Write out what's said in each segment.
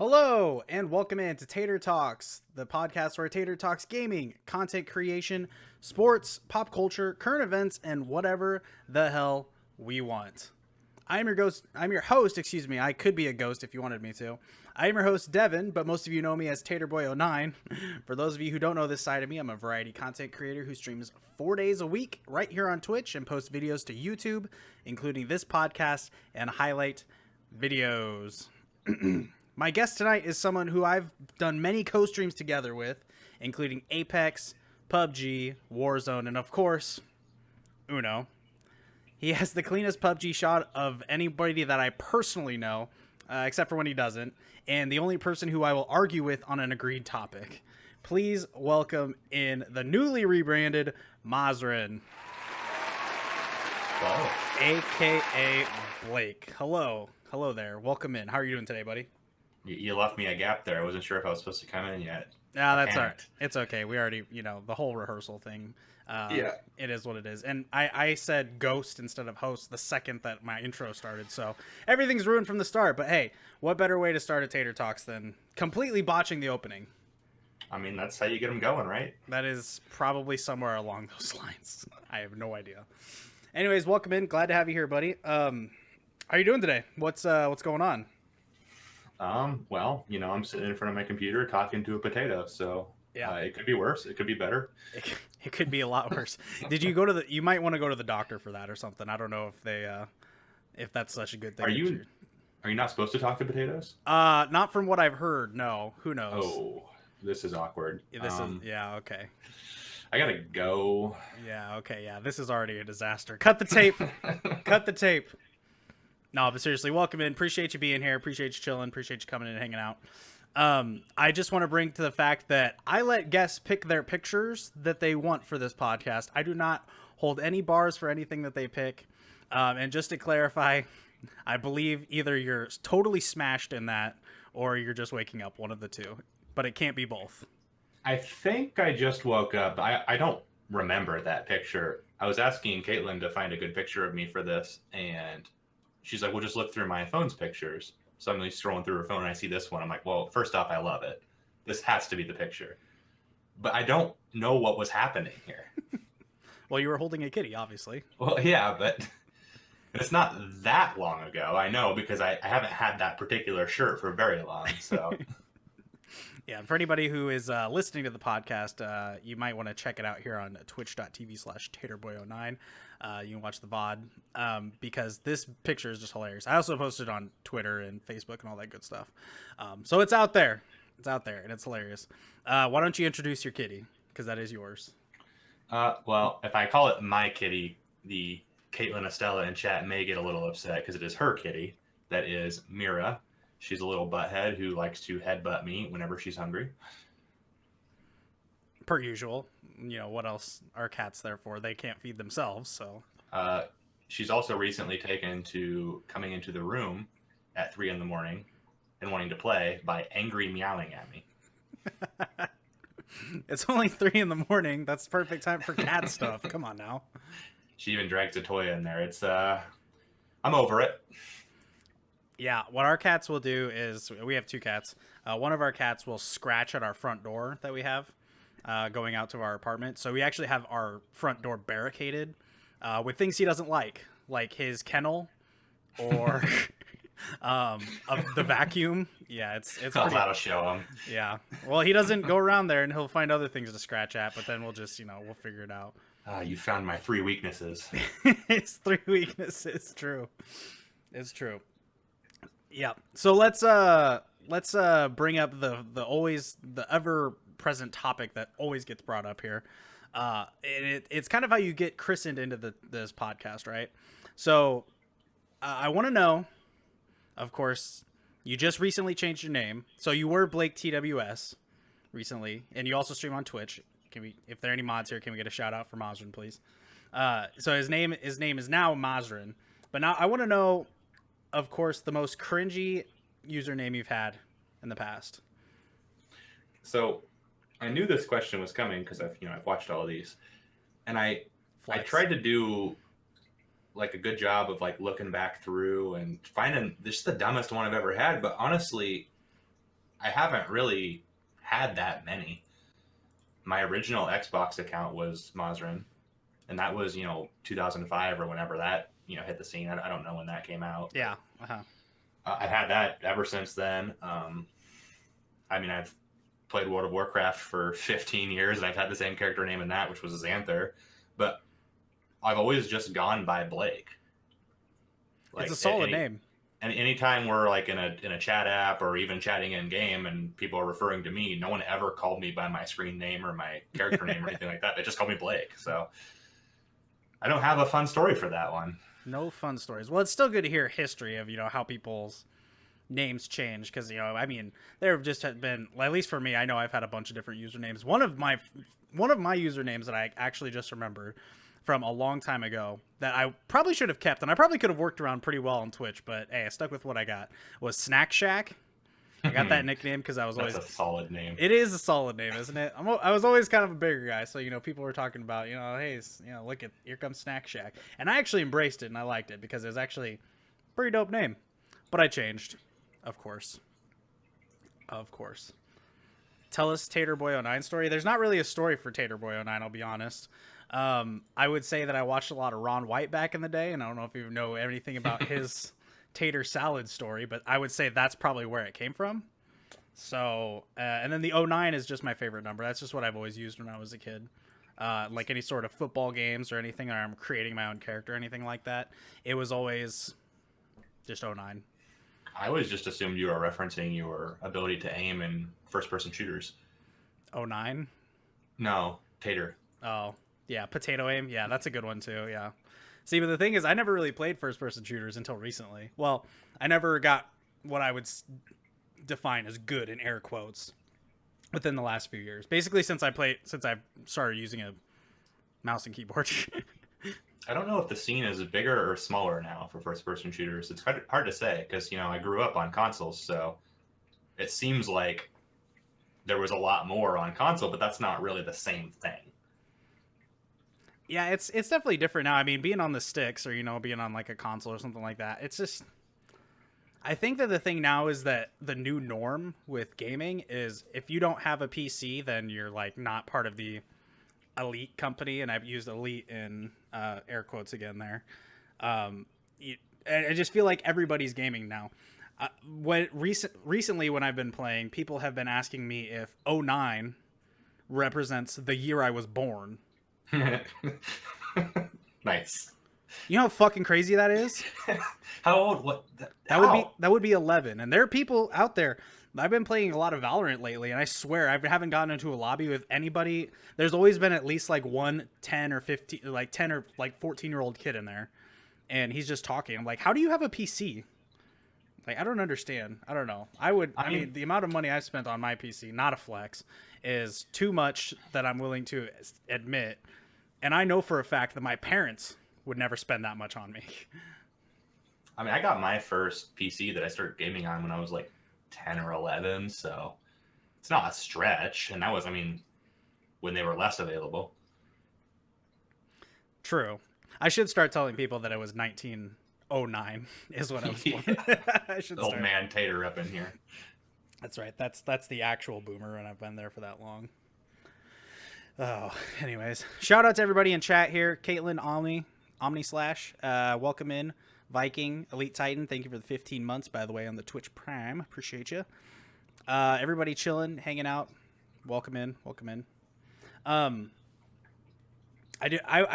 Hello, and welcome in to Tater Talks, the podcast where Tater talks gaming, content creation, sports, pop culture, current events, and whatever the hell we want. I'm your host, excuse me. I could be a ghost if you wanted me to. I am your host, Devin, but most of you know me as TaterBoy09. For those of you who don't know this side of me, I'm a variety content creator who streams 4 days a week right here on Twitch and posts videos to YouTube, including this podcast and highlight videos. My guest tonight is someone who I've done many co-streams together with, including Apex, PUBG, Warzone, and of course, Uno. He has the cleanest PUBG shot of anybody that I personally know, except for when he doesn't, and the only person who I will argue with on an agreed topic. Please welcome in the newly rebranded Mazran. Wow. AKA Blake. Hello there. Welcome in. How are you doing today, buddy? You left me a gap there. I wasn't sure if I was supposed to come in yet. That's all right. It's okay. We already, the whole rehearsal thing. Yeah. It is what it is. And I said ghost instead of host the second that my intro started. So everything's ruined from the start. But hey, what better way to start a Tater Talks than completely botching the opening? I mean, that's how you get them going, right? That is probably somewhere along those lines. I have no idea. Anyways, welcome in. Glad to have you here, buddy. How are you doing today? What's going on? Well, I'm sitting in front of my computer talking to a potato, so yeah, it could be worse. It could be better. It could be a lot worse. Did you go to you might want to go to the doctor for that or something. I don't know if that's such a good thing. Are you not supposed to talk to potatoes? Not from what I've heard. No. Who knows? Oh, this is awkward. Yeah, okay. I gotta go. Yeah, okay, yeah. This is already a disaster. Cut the tape. Cut the tape. No, but seriously, welcome in. Appreciate you being here. Appreciate you chilling. Appreciate you coming in and hanging out. I just want to bring to the fact that I let guests pick their pictures that they want for this podcast. I do not hold any bars for anything that they pick. And just to clarify, I believe either you're totally smashed in that or you're just waking up, one of the two. But it can't be both. I think I just woke up. I don't remember that picture. I was asking Caitlin to find a good picture of me for this, and she's like, well, just look through my phone's pictures. So I'm like scrolling through her phone and I see this one. I'm like, well, first off, I love it. This has to be the picture. But I don't know what was happening here. Well, you were holding a kitty, obviously. Well, yeah, but it's not that long ago. I know because I haven't had that particular shirt for very long. So yeah, for anybody who is listening to the podcast, you might want to check it out here on twitch.tv/taterboy09. You can watch the VOD because this picture is just hilarious. I also posted on Twitter and Facebook and all that good stuff. So it's out there. It's out there, and it's hilarious. Why don't you introduce your kitty? Because that is yours. Well, if I call it my kitty, the Caitlin Estella in chat may get a little upset because it is her kitty. That is Mira. She's a little butthead who likes to headbutt me whenever she's hungry. Per usual. What else are cats there for? They can't feed themselves, so. She's also recently taken to coming into the room at 3 a.m. and wanting to play by angry meowing at me. It's only 3 a.m. That's perfect time for cat stuff. Come on now. She even drags a toy in there. It's, I'm over it. Yeah, what our cats will do is, we have 2 cats. One of our cats will scratch at our front door that we have going out to our apartment. So we actually have our front door barricaded with things he doesn't like his kennel or of the vacuum. Yeah, it's pretty. That'll show him. Yeah, well, he doesn't go around there, and he'll find other things to scratch at. But then we'll just, we'll figure it out. You found my 3 weaknesses. His 3 weaknesses. True. It's true. Yeah. So let's bring up the ever present topic that always gets brought up here. And it's kind of how you get christened into this podcast, right? So I want to know, of course, you just recently changed your name. So you were Blake TWS recently, and you also stream on Twitch. If there are any mods here, can we get a shout out for Mazran, please? So his name is now Mazran. But now I want to know, of course, the most cringy username you've had in the past. So I knew this question was coming because I've watched all of these, and I tried to do like a good job of like looking back through and finding this is the dumbest one I've ever had. But honestly, I haven't really had that many. My original Xbox account was Mazran, and that was 2005 or whenever that hit the scene. I don't know when that came out. Yeah. Uh-huh. I've had that ever since then. I mean, I've played World of Warcraft for 15 years, and I've had the same character name in that, which was Xanther. But I've always just gone by Blake. Like, it's a solid name. And anytime we're like in a chat app or even chatting in game, and people are referring to me, no one ever called me by my screen name or my character name or anything like that. They just called me Blake. So I don't have a fun story for that one. No fun stories. Well, it's still good to hear history of how people's names change, because I mean, there have just been, well, at least for me, I know I've had a bunch of different usernames. One of my usernames that I actually just remembered from a long time ago that I probably should have kept, and I probably could have worked around pretty well on Twitch, but hey, I stuck with what I got, was Snack Shack. I got that nickname because I was That's a solid name. It is a solid name, isn't it? I was always kind of a bigger guy, so people were talking about hey, look at, here comes Snack Shack, and I actually embraced it and I liked it because it was actually a pretty dope name. But I changed, of course. Tell us Tater Boy 09 story. There's not really a story for Tater Boy 09, I'll be honest. I would say that I watched a lot of Ron White back in the day, and I don't know if you know anything about his tater salad story, but I would say that's probably where it came from. So, and then the 09 is just my favorite number. That's just what I've always used when I was a kid. Like any sort of football games or anything, or I'm creating my own character or anything like that, it was always just 09. I always just assumed you were referencing your ability to aim in first-person shooters. 09? No, Tater. Oh, yeah, potato aim. Yeah, that's a good one too, yeah. See, but the thing is, I never really played first-person shooters until recently. Well, I never got what I would define as good in air quotes within the last few years. Basically, since I've started using a mouse and keyboard. I don't know if the scene is bigger or smaller now for first-person shooters. It's hard to say because I grew up on consoles, so it seems like there was a lot more on console, but that's not really the same thing. Yeah, it's definitely different now. I mean, being on the sticks or being on like a console or something like that, it's just, I think that the thing now is that the new norm with gaming is if you don't have a PC, then you're like not part of the elite company, and I've used elite in air quotes again there. I just feel like everybody's gaming now. Recently when I've been playing, people have been asking me if 09 represents the year I was born. Nice. You know how fucking crazy that is? How old? What? That would be 11. And there are people out there. I've been playing a lot of Valorant lately, and I swear I haven't gotten into a lobby with anybody. There's always been at least like one 10 or 15, like 10 or like 14-year-old kid in there, and he's just talking. I'm like, how do you have a PC? Like, I don't understand. I don't know. I mean, the amount of money I've spent on my PC, not a flex, is too much that I'm willing to admit. And I know for a fact that my parents would never spend that much on me. I mean, I got my first PC that I started gaming on when I was like 10 or 11, so it's not a stretch. And that was, when they were less available. True. I should start telling people that it was 1909 is what I was born. I should Old man Tater up in here. That's right. That's the actual boomer, and I've been there for that long. Oh, anyways, shout out to everybody in chat here. Caitlin, Omni Slash, welcome in. Viking, Elite Titan, thank you for the 15 months, by the way, on the Twitch Prime. Appreciate you. Everybody chilling, hanging out. Welcome in. I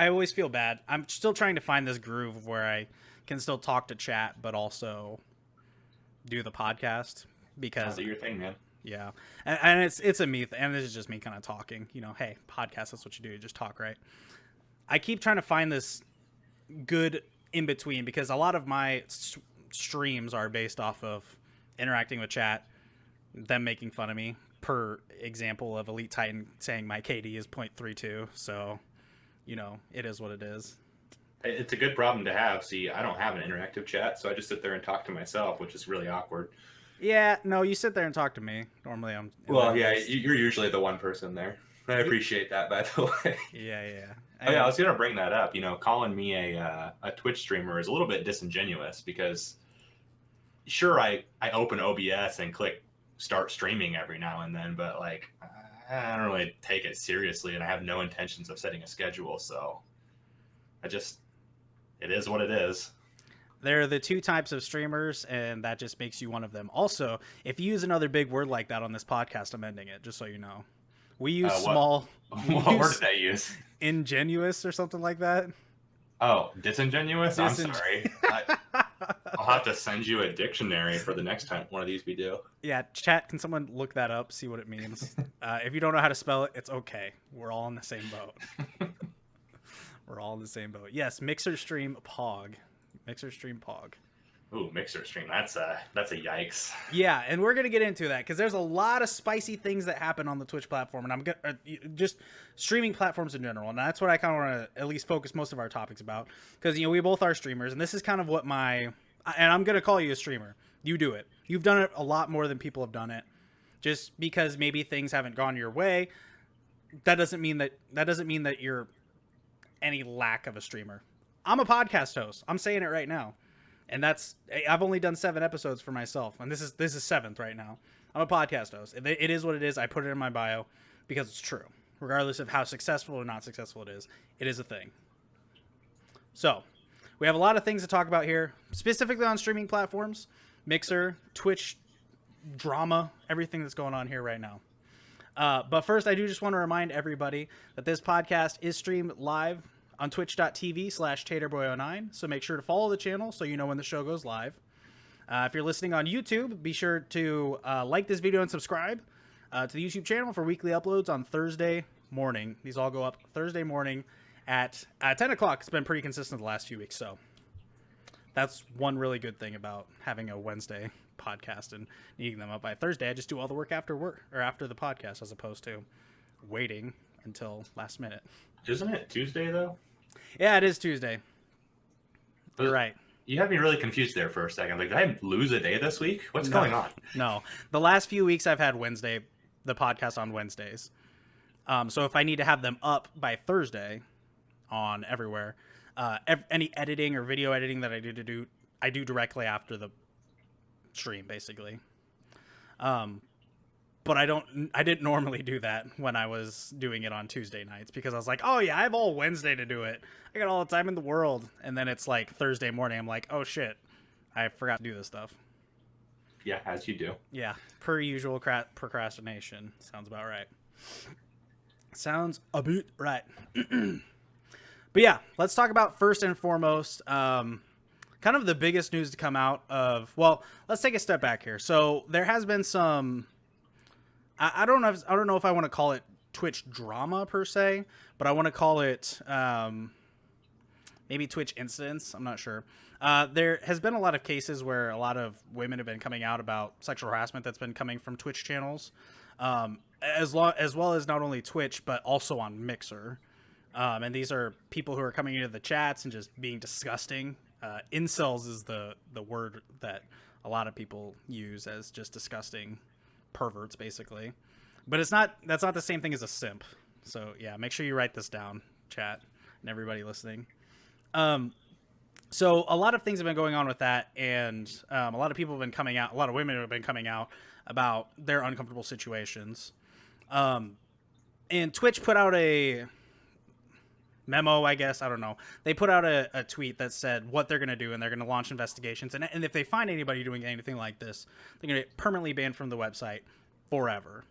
always feel bad. I'm still trying to find this groove where I can still talk to chat, but also do the podcast. Because that's your thing, man. Yeah, and it's a me, and this is just me kind of talking. Hey, podcast, that's what you do. You just talk, right? I keep trying to find this good in between because a lot of my streams are based off of interacting with chat, them making fun of me. Per example of Elite Titan saying my KD is 0.32, so it is what it is. It's a good problem to have. See, I don't have an interactive chat, so I just sit there and talk to myself, which is really awkward. Yeah, no, you sit there and talk to me. Normally, I'm. Well, yeah, you're usually the one person there. I appreciate that, by the way. Yeah. I was gonna bring that up. Calling me a Twitch streamer is a little bit disingenuous because, sure, I open OBS and click start streaming every now and then, but like I don't really take it seriously, and I have no intentions of setting a schedule. So I just it is what it is. There are the two types of streamers, and that just makes you one of them. Also, if you use another big word like that on this podcast, I'm ending it, just so you know. We use What small. We what word use did I use? ingenuous or something like that. Oh, disingenuous. I'm Dising- sorry. I'll have to send you a dictionary for the next time one of these we do. Yeah, chat. Can someone look that up? See what it means. If you don't know how to spell it, it's okay. We're all in the same boat. We're all in the same boat. Yes, Mixer Stream Pog. Mixer Stream Pog. Ooh, Mixer Stream. That's a yikes. Yeah, and we're gonna get into that because there's a lot of spicy things that happen on the Twitch platform, and I'm gonna just streaming platforms in general, and that's what I kind of want to at least focus most of our topics about because we both are streamers, and this is kind of what and I'm gonna call you a streamer. You do it. You've done it a lot more than people have done it. Just because maybe things haven't gone your way, that doesn't mean that you're any lack of a streamer. I'm a podcast host. I'm saying it right now. And I've only done 7 episodes for myself, and this is 7th right now. I'm a podcast host. It is what it is. I put it in my bio because it's true. Regardless of how successful or not successful it is a thing. So, we have a lot of things to talk about here, specifically on streaming platforms, Mixer, Twitch, drama, everything that's going on here right now. But first, I do just want to remind everybody that this podcast is streamed live on twitch.tv/taterboy09. So make sure to follow the channel so you know when the show goes live. If you're listening on YouTube, be sure to like this video and subscribe to the YouTube channel for weekly uploads on Thursday morning. These all go up Thursday morning at 10 o'clock. It's been pretty consistent the last few weeks. So that's one really good thing about having a Wednesday podcast and needing them up by Thursday. I just do all the work after the podcast as opposed to waiting until last minute. Isn't it Tuesday though? Yeah, it is Tuesday. You're right. You had me really confused there for a second. Like, did I lose a day this week? What's going on? No. The last few weeks I've had the podcast on Wednesdays. So if I need to have them up by Thursday on everywhere, any editing or video editing that I do directly after the stream, basically. But I didn't normally do that when I was doing it on Tuesday nights because I was like, oh yeah, I have all Wednesday to do it. I got all the time in the world. And then it's like Thursday morning. I'm like, oh shit, I forgot to do this stuff. Yeah, as you do. Yeah, per usual procrastination. Sounds about right. Sounds a bit right. But yeah, let's talk about first and foremost, kind of the biggest news to come out of, well, let's take a step back here. So there has been some, I don't know if I want to call it Twitch drama per se, but I want to call it maybe Twitch incidents. I'm not sure. There has been a lot of cases where a lot of women have been coming out about sexual harassment that's been coming from Twitch channels, as well as not only Twitch but also on Mixer. And these are people who are coming into the chats and just being disgusting. Incels is the word that a lot of people use as just disgusting perverts, basically. But that's not the same thing as a simp. So yeah, make sure you write this down, chat, and everybody listening. So a lot of things have been going on with that, and a lot of people have been coming out. A lot of women have been coming out about their uncomfortable situations. And Twitch put out a memo, I guess. I don't know. They put out a tweet that said what they're going to do, and they're going to launch investigations. And if they find anybody doing anything like this, they're going to get permanently banned from the website forever.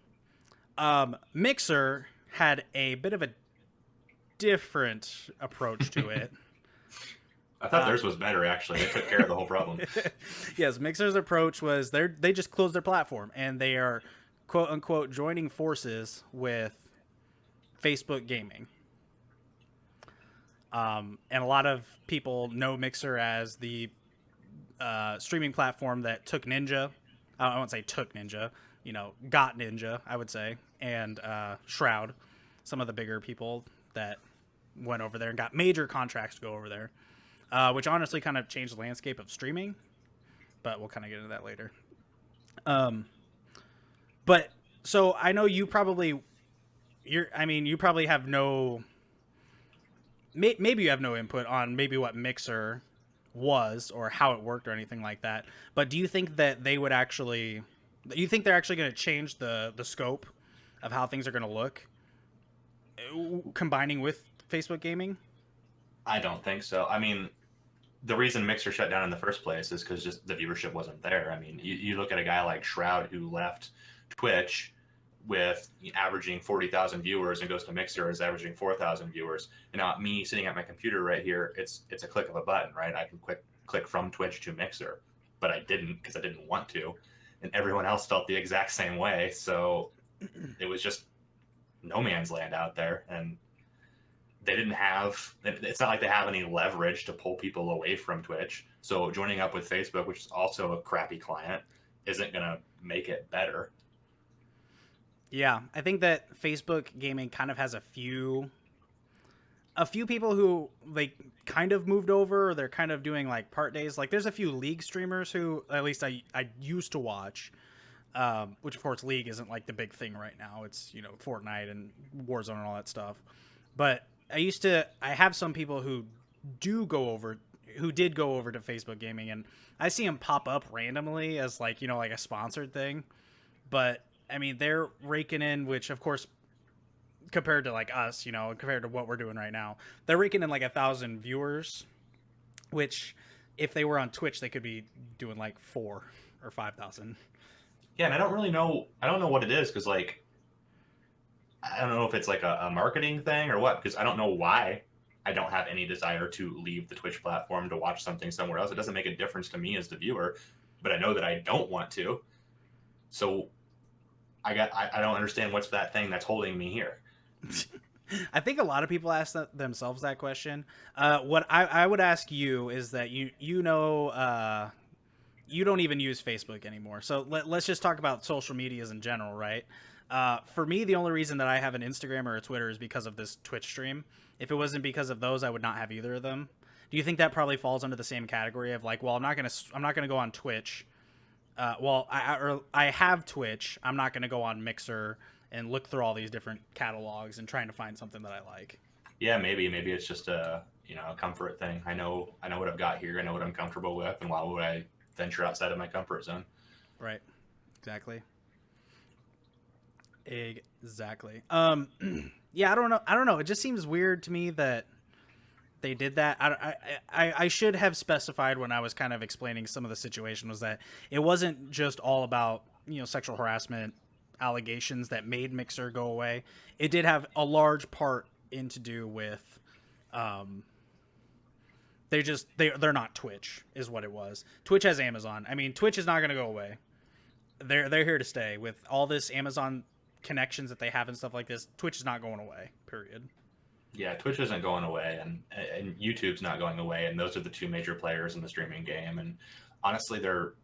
Mixer had a bit of a different approach to it. I thought theirs was better, actually. They took care of the whole problem. Yes, Mixer's approach was they just closed their platform, and they are, quote unquote, joining forces with Facebook Gaming. And a lot of people know Mixer as the streaming platform that took Ninja. I won't say took Ninja, got Ninja, I would say, and Shroud, some of the bigger people that went over there and got major contracts to go over there, which honestly kind of changed the landscape of streaming, but we'll kind of get into that later. But so I know you probably have no, maybe you have no input on maybe what Mixer was or how it worked or anything like that. But do you think that they would actually You think they're actually going to change the scope of how things are going to look, combining with Facebook gaming? I don't think so. I mean, the reason Mixer shut down in the first place is because just the viewership wasn't there. I mean, you look at a guy like Shroud who left Twitch with averaging 40,000 viewers and goes to Mixer is averaging 4,000 viewers. And now me sitting at my computer right here, it's a click of a button, right? I can click from Twitch to Mixer, but I didn't because I didn't want to. And everyone else felt the exact same way. So it was just no man's land out there. And they didn't have, it's not like they have any leverage to pull people away from Twitch. So joining up with Facebook, which is also a crappy client, isn't going to make it better. Yeah, I think that Facebook gaming kind of has a few people who like kind of moved over, or they're kind of doing like part days. Like there's a few League streamers who at least I used to watch, which of course League isn't like the big thing right now. It's, you know, Fortnite and Warzone and all that stuff. But I have some people who did go over to Facebook gaming, and I see them pop up randomly as like, you know, like a sponsored thing. But I mean, they're raking in, which of course, compared to like us, you know, compared to what we're doing right now, they're raking in like 1,000 viewers, which if they were on Twitch, they could be doing like 4 or 5,000. Yeah, and I don't really know. I don't know what it is because like I don't know if it's like a marketing thing or what, because I don't know why I don't have any desire to leave the Twitch platform to watch something somewhere else. It doesn't make a difference to me as the viewer, but I know that I don't want to. So I don't understand what's that thing that's holding me here. I think a lot of people ask themselves that question. What I would ask you is that you know, you don't even use Facebook anymore. So let's just talk about social medias in general, right? For me, the only reason that I have an Instagram or a Twitter is because of this Twitch stream. If it wasn't because of those, I would not have either of them. Do you think that probably falls under the same category of like, well, I'm not gonna go on Twitch. I have Twitch. I'm not gonna go on Mixer and look through all these different catalogs and trying to find something that I like. Yeah, maybe it's just a comfort thing. I know what I've got here. I know what I'm comfortable with, and why would I venture outside of my comfort zone? Right. Exactly. Yeah, I don't know. It just seems weird to me that they did that. I should have specified when I was kind of explaining some of the situation was that it wasn't just all about, you know, sexual harassment allegations that made Mixer go away. It did have a large part in to do with they're not Twitch is what it was. Twitch has Amazon. I mean, Twitch is not going to go away. They're here to stay with all this Amazon connections that they have and stuff like this. Twitch is not going away, period. Yeah, Twitch isn't going away, and YouTube's not going away, and those are the two major players in the streaming game. And honestly, they're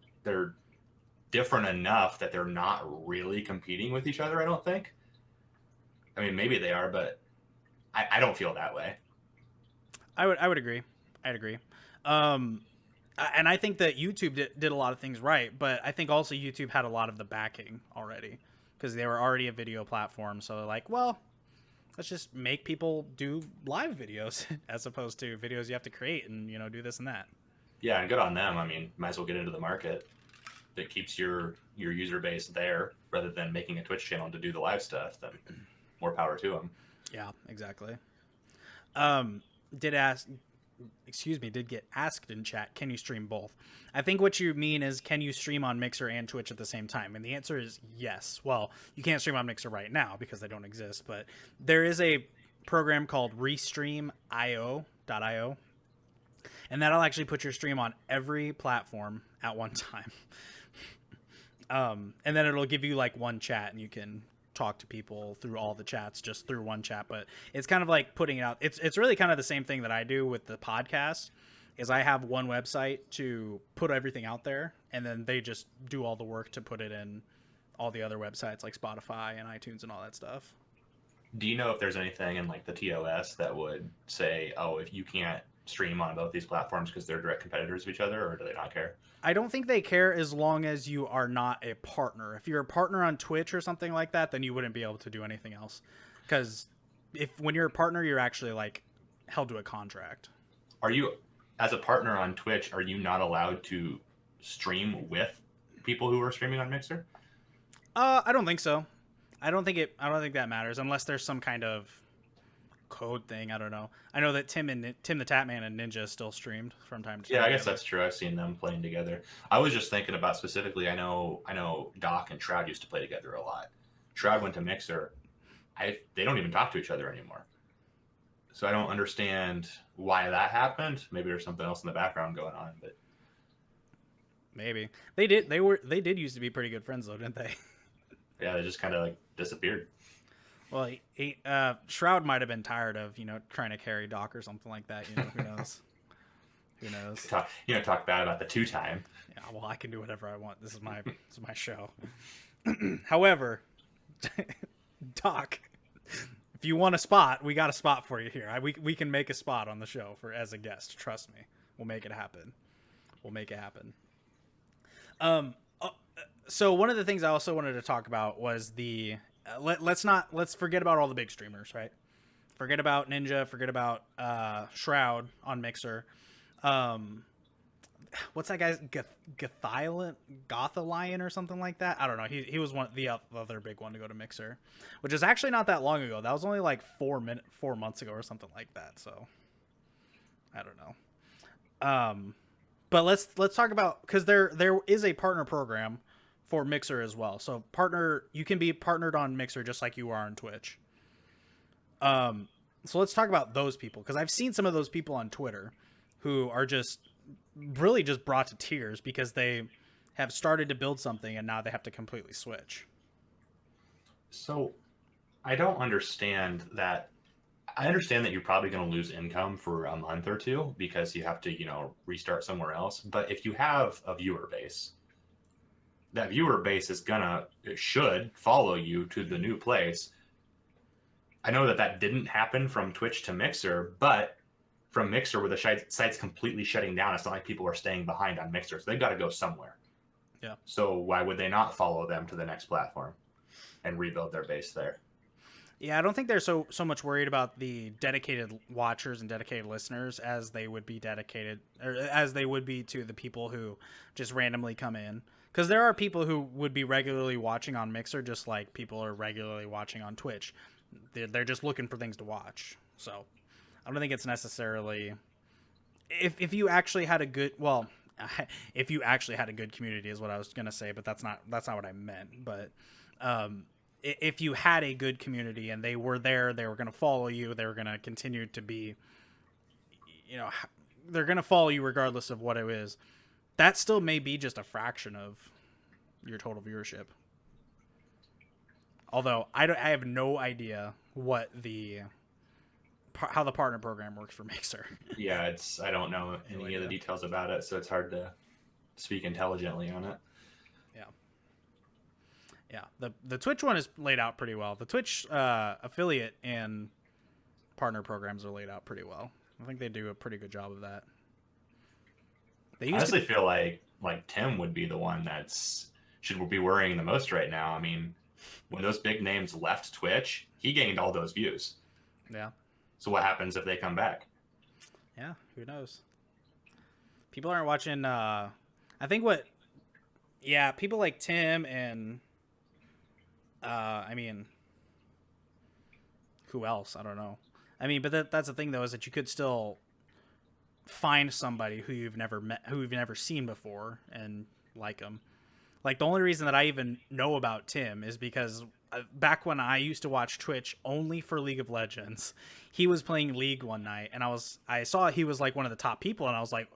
different enough that they're not really competing with each other. I don't think. I mean, maybe they are, but I don't feel that way. I would agree. I'd agree. And I think that YouTube did a lot of things right, but I think also YouTube had a lot of the backing already because they were already a video platform. So they're like, well, let's just make people do live videos as opposed to videos you have to create and, you know, do this and that. Yeah, and good on them. I mean, might as well get into the market that keeps your user base there rather than making a Twitch channel to do the live stuff. Then more power to them. Yeah, exactly. Did get asked in chat, can you stream both? I think what you mean is, can you stream on Mixer and Twitch at the same time? And the answer is yes. Well, you can't stream on Mixer right now because they don't exist, but there is a program called Restream.io, and that'll actually put your stream on every platform at one time. And then it'll give you like one chat and you can talk to people through all the chats just through one chat. But it's kind of like putting it out. It's really kind of the same thing that I do with the podcast is I have one website to put everything out there, and then they just do all the work to put it in all the other websites like Spotify and iTunes and all that stuff. Do you know if there's anything in like the TOS that would say, oh, if you can't stream on both these platforms because they're direct competitors of each other, or do they not care? I don't think they care as long as you are not a partner. If you're a partner on Twitch or something like that, then you wouldn't be able to do anything else. Because when you're a partner, you're actually like held to a contract. Are you, as a partner on Twitch, are you not allowed to stream with people who are streaming on Mixer? I don't think so. I don't think that matters unless there's some kind of code thing. I don't know. I know that Tim the Tatman and Ninja still streamed from time to time Yeah, I guess together. that's true. I've seen them playing together. I was just thinking about specifically. I know Doc and Shroud used to play together a lot. Shroud went to Mixer. They don't even talk to each other anymore. So I don't understand why that happened. Maybe there's something else in the background going on, but Maybe they did used to be pretty good friends though, didn't they? yeah, they just kind of like disappeared. Well, Shroud might have been tired of trying to carry Doc or something like that. Who knows? Who knows? Talk bad about the 2-time. Yeah, well, I can do whatever I want. This is my show. However, Doc, if you want a spot, we got a spot for you here. We can make a spot on the show as a guest. Trust me, we'll make it happen. We'll make it happen. So one of the things I also wanted to talk about was the let's forget about all the big streamers, right? Forget about Ninja, forget about Shroud on Mixer. What's that guy's Gothalion or something like that? I don't know. He was the other big one to go to Mixer, which is actually not that long ago. That was only like 4 months ago or something like that. So I don't know. But let's talk about, because there is a partner program for Mixer as well. So you can be partnered on Mixer just like you are on Twitch. So let's talk about those people, because I've seen some of those people on Twitter who are just really just brought to tears because they have started to build something and now they have to completely switch. So I don't understand that. I understand that you're probably going to lose income for a month or two because you have to, restart somewhere else. But if you have a viewer base, that viewer base should follow you to the new place. I know that didn't happen from Twitch to Mixer, but from Mixer, where the site's completely shutting down, it's not like people are staying behind on Mixer. So they've got to go somewhere. Yeah. So why would they not follow them to the next platform and rebuild their base there? Yeah, I don't think they're so much worried about the dedicated watchers and dedicated listeners as they would be to the people who just randomly come in. Because there are people who would be regularly watching on Mixer just like people are regularly watching on Twitch. They're just looking for things to watch. So I don't think it's necessarily... If you actually had a good... Well, if you actually had a good community is what I was going to say, but that's not what I meant. But... if you had a good community and they were there, they were going to follow you, they were going to continue to be, they're going to follow you regardless of what it is. That still may be just a fraction of your total viewership. Although I have no idea how the partner program works for Mixer. Yeah, I don't know any of the details about it, so it's hard to speak intelligently on it. Yeah, the Twitch one is laid out pretty well. The Twitch affiliate and partner programs are laid out pretty well. I think they do a pretty good job of that. I honestly feel like Tim would be the one should be worrying the most right now. I mean, when those big names left Twitch, he gained all those views. Yeah. So what happens if they come back? Yeah, who knows? People aren't watching. I think people like Tim and. Who else? I don't know. But that's the thing though, is that you could still find somebody who you've never met, who you've never seen before, and like them. Like the only reason that I even know about Tim is because back when I used to watch Twitch only for League of Legends, he was playing League one night, and I saw he was like one of the top people, and I was like,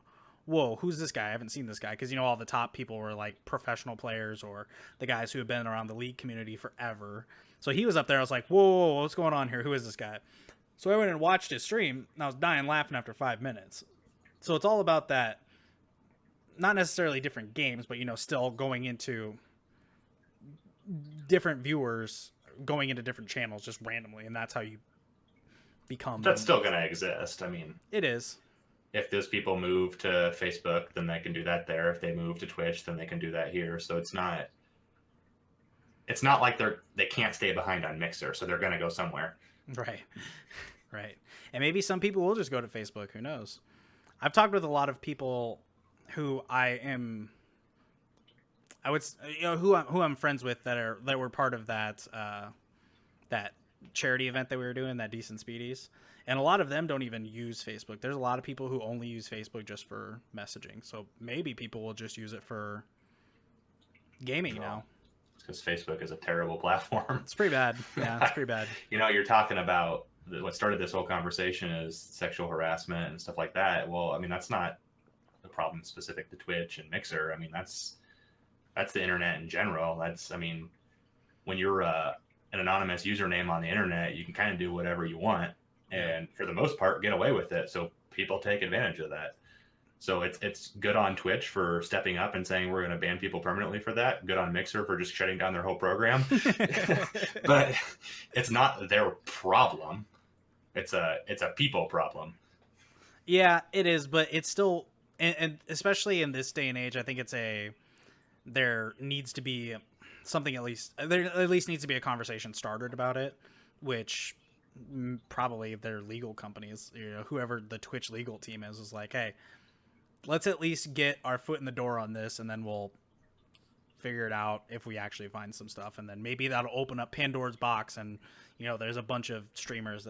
whoa, who's this guy? I haven't seen this guy. Because, all the top people were like professional players or the guys who have been around the League community forever. So he was up there. I was like, whoa, what's going on here? Who is this guy? So I went and watched his stream, and I was dying laughing after 5 minutes. So it's all about that, not necessarily different games, but, still going into different viewers, going into different channels just randomly. And that's how you become... That's still going to exist. I mean... It is. If those people move to Facebook, then they can do that there. If they move to Twitch, then they can do that here. So it's not like they can't stay behind on Mixer, so they're going to go somewhere. Right. And maybe some people will just go to Facebook. Who knows? I've talked with a lot of people who I I would, who I'm friends with that were part of that that charity event that we were doing, that Decent Speedies, and a lot of them don't even use Facebook. There's a lot of people who only use Facebook just for messaging. So maybe people will just use it for gaming now. Because Facebook is a terrible platform. It's pretty bad. Yeah, it's pretty bad. You're talking about what started this whole conversation is sexual harassment and stuff like that. Well, I mean, that's not a problem specific to Twitch and Mixer. I mean, that's the internet in general. When you're an anonymous username on the internet, you can kind of do whatever you want, and for the most part, get away with it. So people take advantage of that. So it's good on Twitch for stepping up and saying we're going to ban people permanently for that. Good on Mixer for just shutting down their whole program. But it's not their problem. It's a people problem. Yeah, it is, but it's still, and especially in this day and age, I think there needs to be something there at least needs to be a conversation started about it, which probably their legal companies, whoever the Twitch legal team is like, hey, let's at least get our foot in the door on this, and then we'll figure it out if we actually find some stuff. And then maybe that'll open up Pandora's box, and there's a bunch of streamers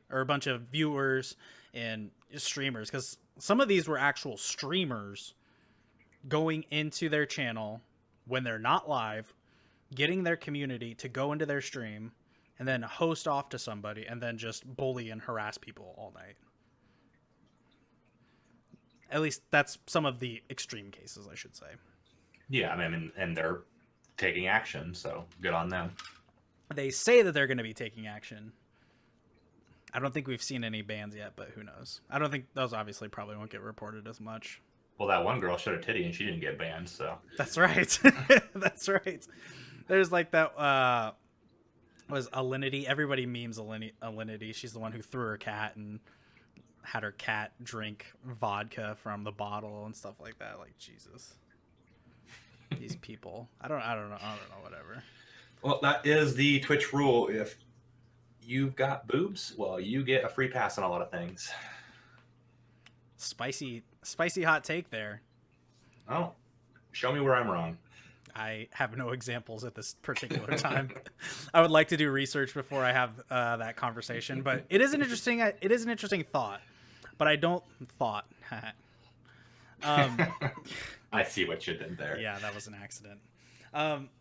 or a bunch of viewers and streamers, because some of these were actual streamers going into their channel when they're not live, getting their community to go into their stream and then host off to somebody and then just bully and harass people all night. At least that's some of the extreme cases, I should say. Yeah, I mean, and they're taking action, so good on them. They say that they're going to be taking action. I don't think we've seen any bans yet, but who knows? I don't think those obviously probably won't get reported as much. Well, that one girl showed a titty and she didn't get banned, so. That's right. That's right. There's like that, was Alinity. Everybody memes Alinity. She's the one who threw her cat and had her cat drink vodka from the bottle and stuff like that. Like, Jesus. These people. I don't know, whatever. Well, that is the Twitch rule. If you've got boobs, well, you get a free pass on a lot of things. Spicy hot take there. Oh, show me where I'm wrong. I have no examples at this particular time. I would like to do research before I have that conversation, but it is an interesting thought. But I don't thought. I see what you did there. Yeah, that was an accident.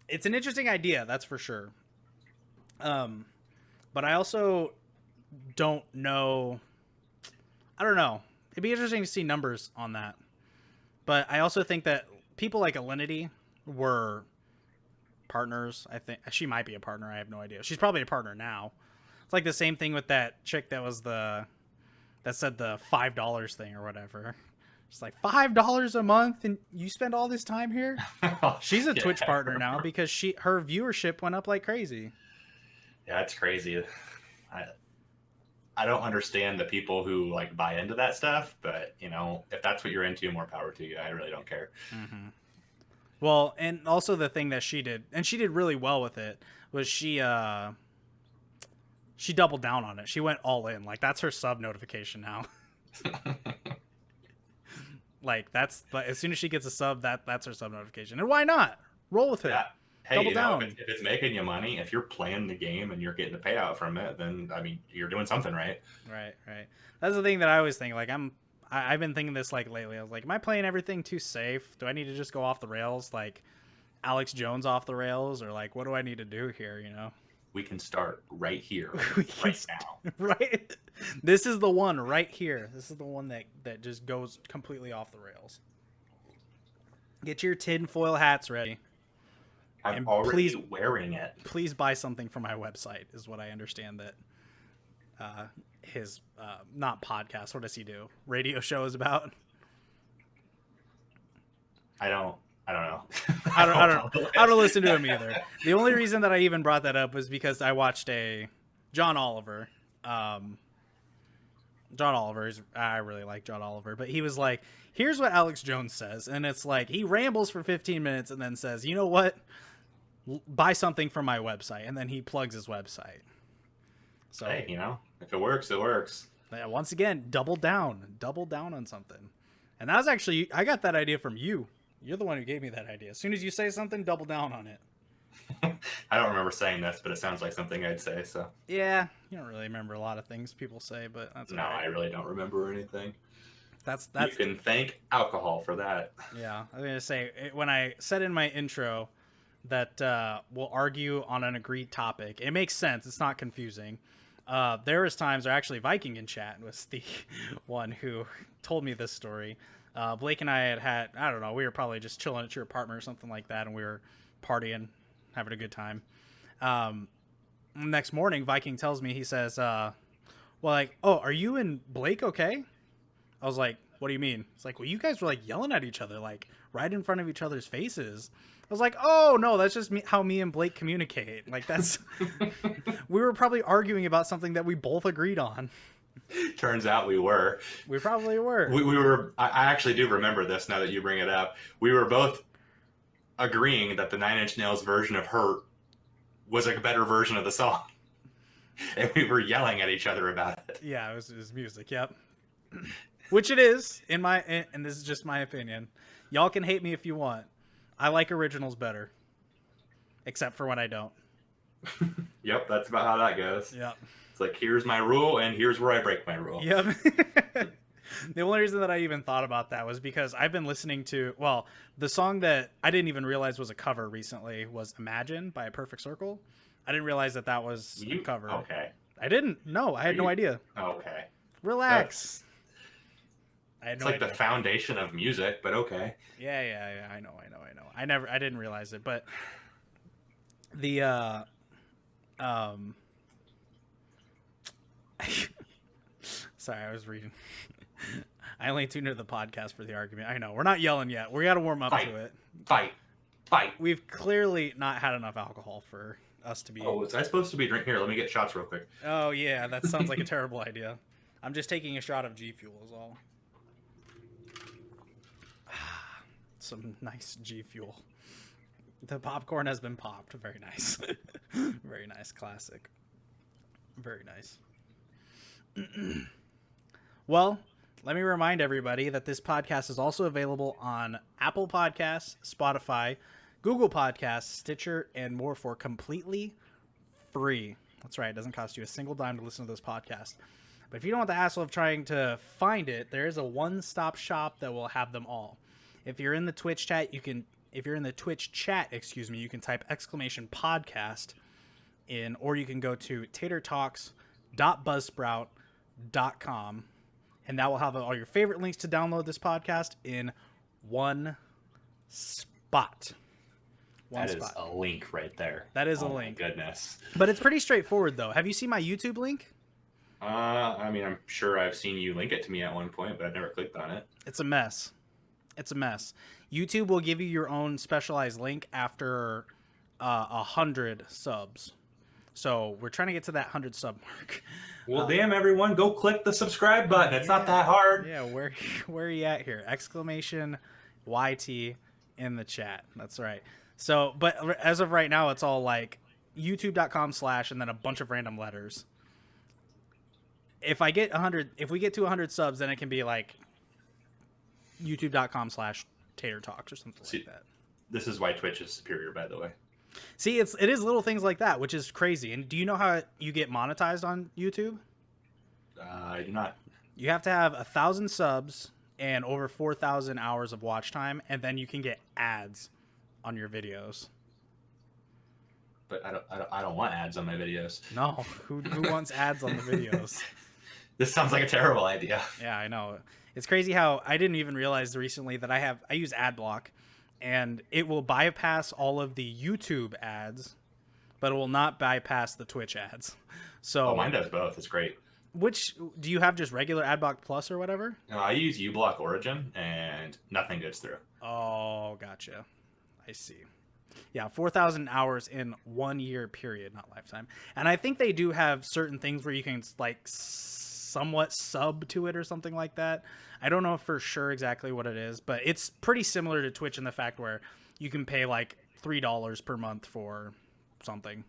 It's an interesting idea, that's for sure. But I also don't know. I don't know. It'd be interesting to see numbers on that. But I also think that people like Alinity were partners. I think she might be a partner. I have no idea. She's probably a partner now. It's like the same thing with that chick that said the $5 thing or whatever. It's like $5 a month and you spend all this time here. She's a Twitch partner now because her viewership went up like crazy. Yeah, it's crazy. I don't understand the people who like buy into that stuff, but if that's what you're into, more power to you. I really don't care. Mm-hmm. Well, and also the thing that she did, and she did really well with it, was she doubled down on it. She went all in. Like, that's her sub notification now. Like, but as soon as she gets a sub, that's her sub notification. And why not? Roll with it. Yeah. Hey, double down. If it's making you money, if you're playing the game and you're getting a payout from it, then you're doing something right. Right. That's the thing that I always think. Like, I've been thinking this like lately. I was like, am I playing everything too safe? Do I need to just go off the rails, like Alex Jones off the rails, or like what do I need to do here? We can start right here, now. Right. This is the one right here. This is the one that just goes completely off the rails. Get your tinfoil hats ready. I'm already wearing it. Please buy something for my website, is what I understand that his not podcast. What does he do? Radio show is about. I don't know. I don't listen to him either. The only reason that I even brought that up was because I watched a John Oliver. I really like John Oliver, but he was like, here's what Alex Jones says. And it's like, he rambles for 15 minutes and then says, you know what? Buy something from my website. And then he plugs his website. So, hey, if it works, it works. Yeah, once again, double down on something. And that was actually, I got that idea from you. You're the one who gave me that idea. As soon as you say something, double down on it. I don't remember saying this, but it sounds like something I'd say. So Yeah, you don't really remember a lot of things people say, but that's no, all right. I really don't remember anything. That's You can thank alcohol for that. Yeah, I was gonna say when I said in my intro that we'll argue on an agreed topic, it makes sense. It's not confusing. There was times where actually Viking in chat was the one who told me this story. Blake and I had I don't know, we were probably just chilling at your apartment or something like that, and we were partying, having a good time. Next morning, Viking tells me, he says, well, like, oh, are you and Blake okay? I was like, what do you mean? It's like, well, you guys were like yelling at each other, like right in front of each other's faces. I was like, oh no, that's just how me and Blake communicate. Like that's, we were probably arguing about something that we both agreed on. Turns out we were. We probably were. We were. I actually do remember this now that you bring it up. We were both agreeing that the Nine Inch Nails version of "Hurt" was a better version of the song, and we were yelling at each other about it. Yeah, it was music. Yep. Which it is and this is just my opinion. Y'all can hate me if you want. I like originals better, except for when I don't. Yep, that's about how that goes. Yep. It's like, here's my rule, and here's where I break my rule. Yep. The only reason that I even thought about that was because I've been listening to, well, the song that I didn't even realize was a cover recently was Imagine by A Perfect Circle. I didn't realize that was a cover. Okay. I didn't. No, I had no idea. Okay. Relax. I had It's no like idea. the foundation of music, but okay. Yeah. I know. I didn't realize it, but the sorry, I was reading. I only tuned into the podcast for the argument. I know. We're not yelling yet. We got to warm up to it. Fight. We've clearly not had enough alcohol for us to be. Oh, was I supposed to be drinking? Here, let me get shots real quick. Oh, yeah. That sounds like a terrible idea. I'm just taking a shot of G Fuel is all. Some nice G Fuel. The popcorn has been popped. Very nice. Very nice. Classic. Very nice. Well, let me remind everybody that this podcast is also available on Apple Podcasts, Spotify, Google Podcasts, Stitcher, and more for completely free. That's right. It doesn't cost you a single dime to listen to this podcast. But if you don't want the hassle of trying to find it, there is a one-stop shop that will have them all. If you're in the Twitch chat, you can type !podcast in, or you can go to tatertalks.buzzsprout.com, and that will have all your favorite links to download this podcast in one spot. That is a link right there. That is a link. My goodness. But it's pretty straightforward, though. Have you seen my YouTube link? I mean, I'm sure I've seen you link it to me at one point, but I've never clicked on it. It's a mess. YouTube will give you your own specialized link after 100 subs. So we're trying to get to that 100 sub mark. Well, damn, everyone, go click the subscribe button. It's not that hard. Yeah, where are you at here? Exclamation YT in the chat. That's right. So, but as of right now, it's all like youtube.com/ and then a bunch of random letters. If we get to 100 subs, then it can be like youtube.com/ Tater Talks or something like that. This is why Twitch is superior, by the way. See, it is little things like that, which is crazy. And do you know how you get monetized on YouTube? I do not. You have to have 1,000 subs and over 4,000 hours of watch time, and then you can get ads on your videos. But I don't want ads on my videos. No, who wants ads on the videos? This sounds like a terrible idea. Yeah, I know. It's crazy how I didn't even realize recently that I use AdBlock, and it will bypass all of the YouTube ads, but it will not bypass the Twitch ads. So mine does both. It's great. Which do you have? Just regular AdBlock Plus or whatever? No, I use uBlock Origin, and nothing gets through. Oh, gotcha. I see. Yeah, 4,000 hours in 1 year period, not lifetime. And I think they do have certain things where you can like somewhat sub to it or something like that. I don't know for sure exactly what it is, but it's pretty similar to Twitch in the fact where you can pay like $3 per month for something.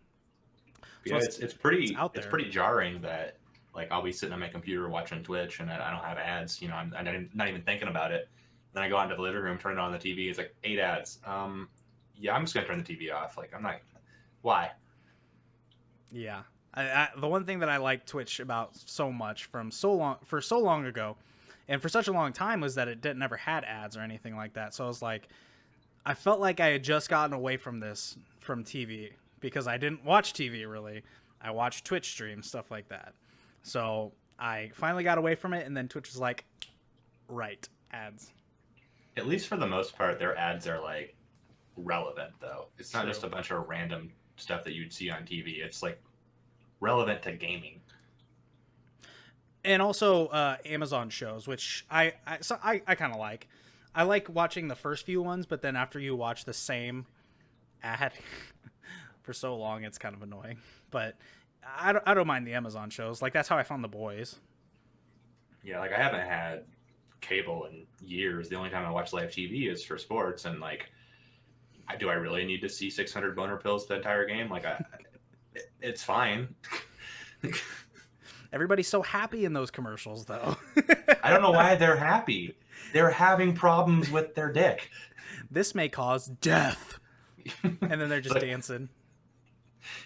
So yeah, it's pretty out there. It's pretty jarring that like I'll be sitting on my computer watching Twitch and I don't have ads. You know, I'm not even thinking about it. Then I go out into the living room, turn it on the TV. It's like 8 ads. Yeah, I'm just gonna turn the TV off. Like, I'm not. Why? Yeah. The one thing that I like Twitch about so much from so long ago, and for such a long time, was that it didn't never had ads or anything like that. So I was like, I felt like I had just gotten away from TV because I didn't watch TV really. I watched Twitch streams, stuff like that. So I finally got away from it, and then Twitch was like, right, ads. At least for the most part, their ads are like relevant though. It's not True. just a bunch of random stuff that you'd see on TV. It's like relevant to gaming. And also Amazon shows, which I kind of like. I like watching the first few ones, but then after you watch the same ad for so long, it's kind of annoying. But I don't mind the Amazon shows. Like, that's how I found The Boys. Yeah, like I haven't had cable in years. The only time I watch live TV is for sports, and like, do I really need to see 600 boner pills the entire game? Like, it's fine. Everybody's so happy in those commercials, though. I don't know why they're happy. They're having problems with their dick. This may cause death. And then they're just Like, dancing.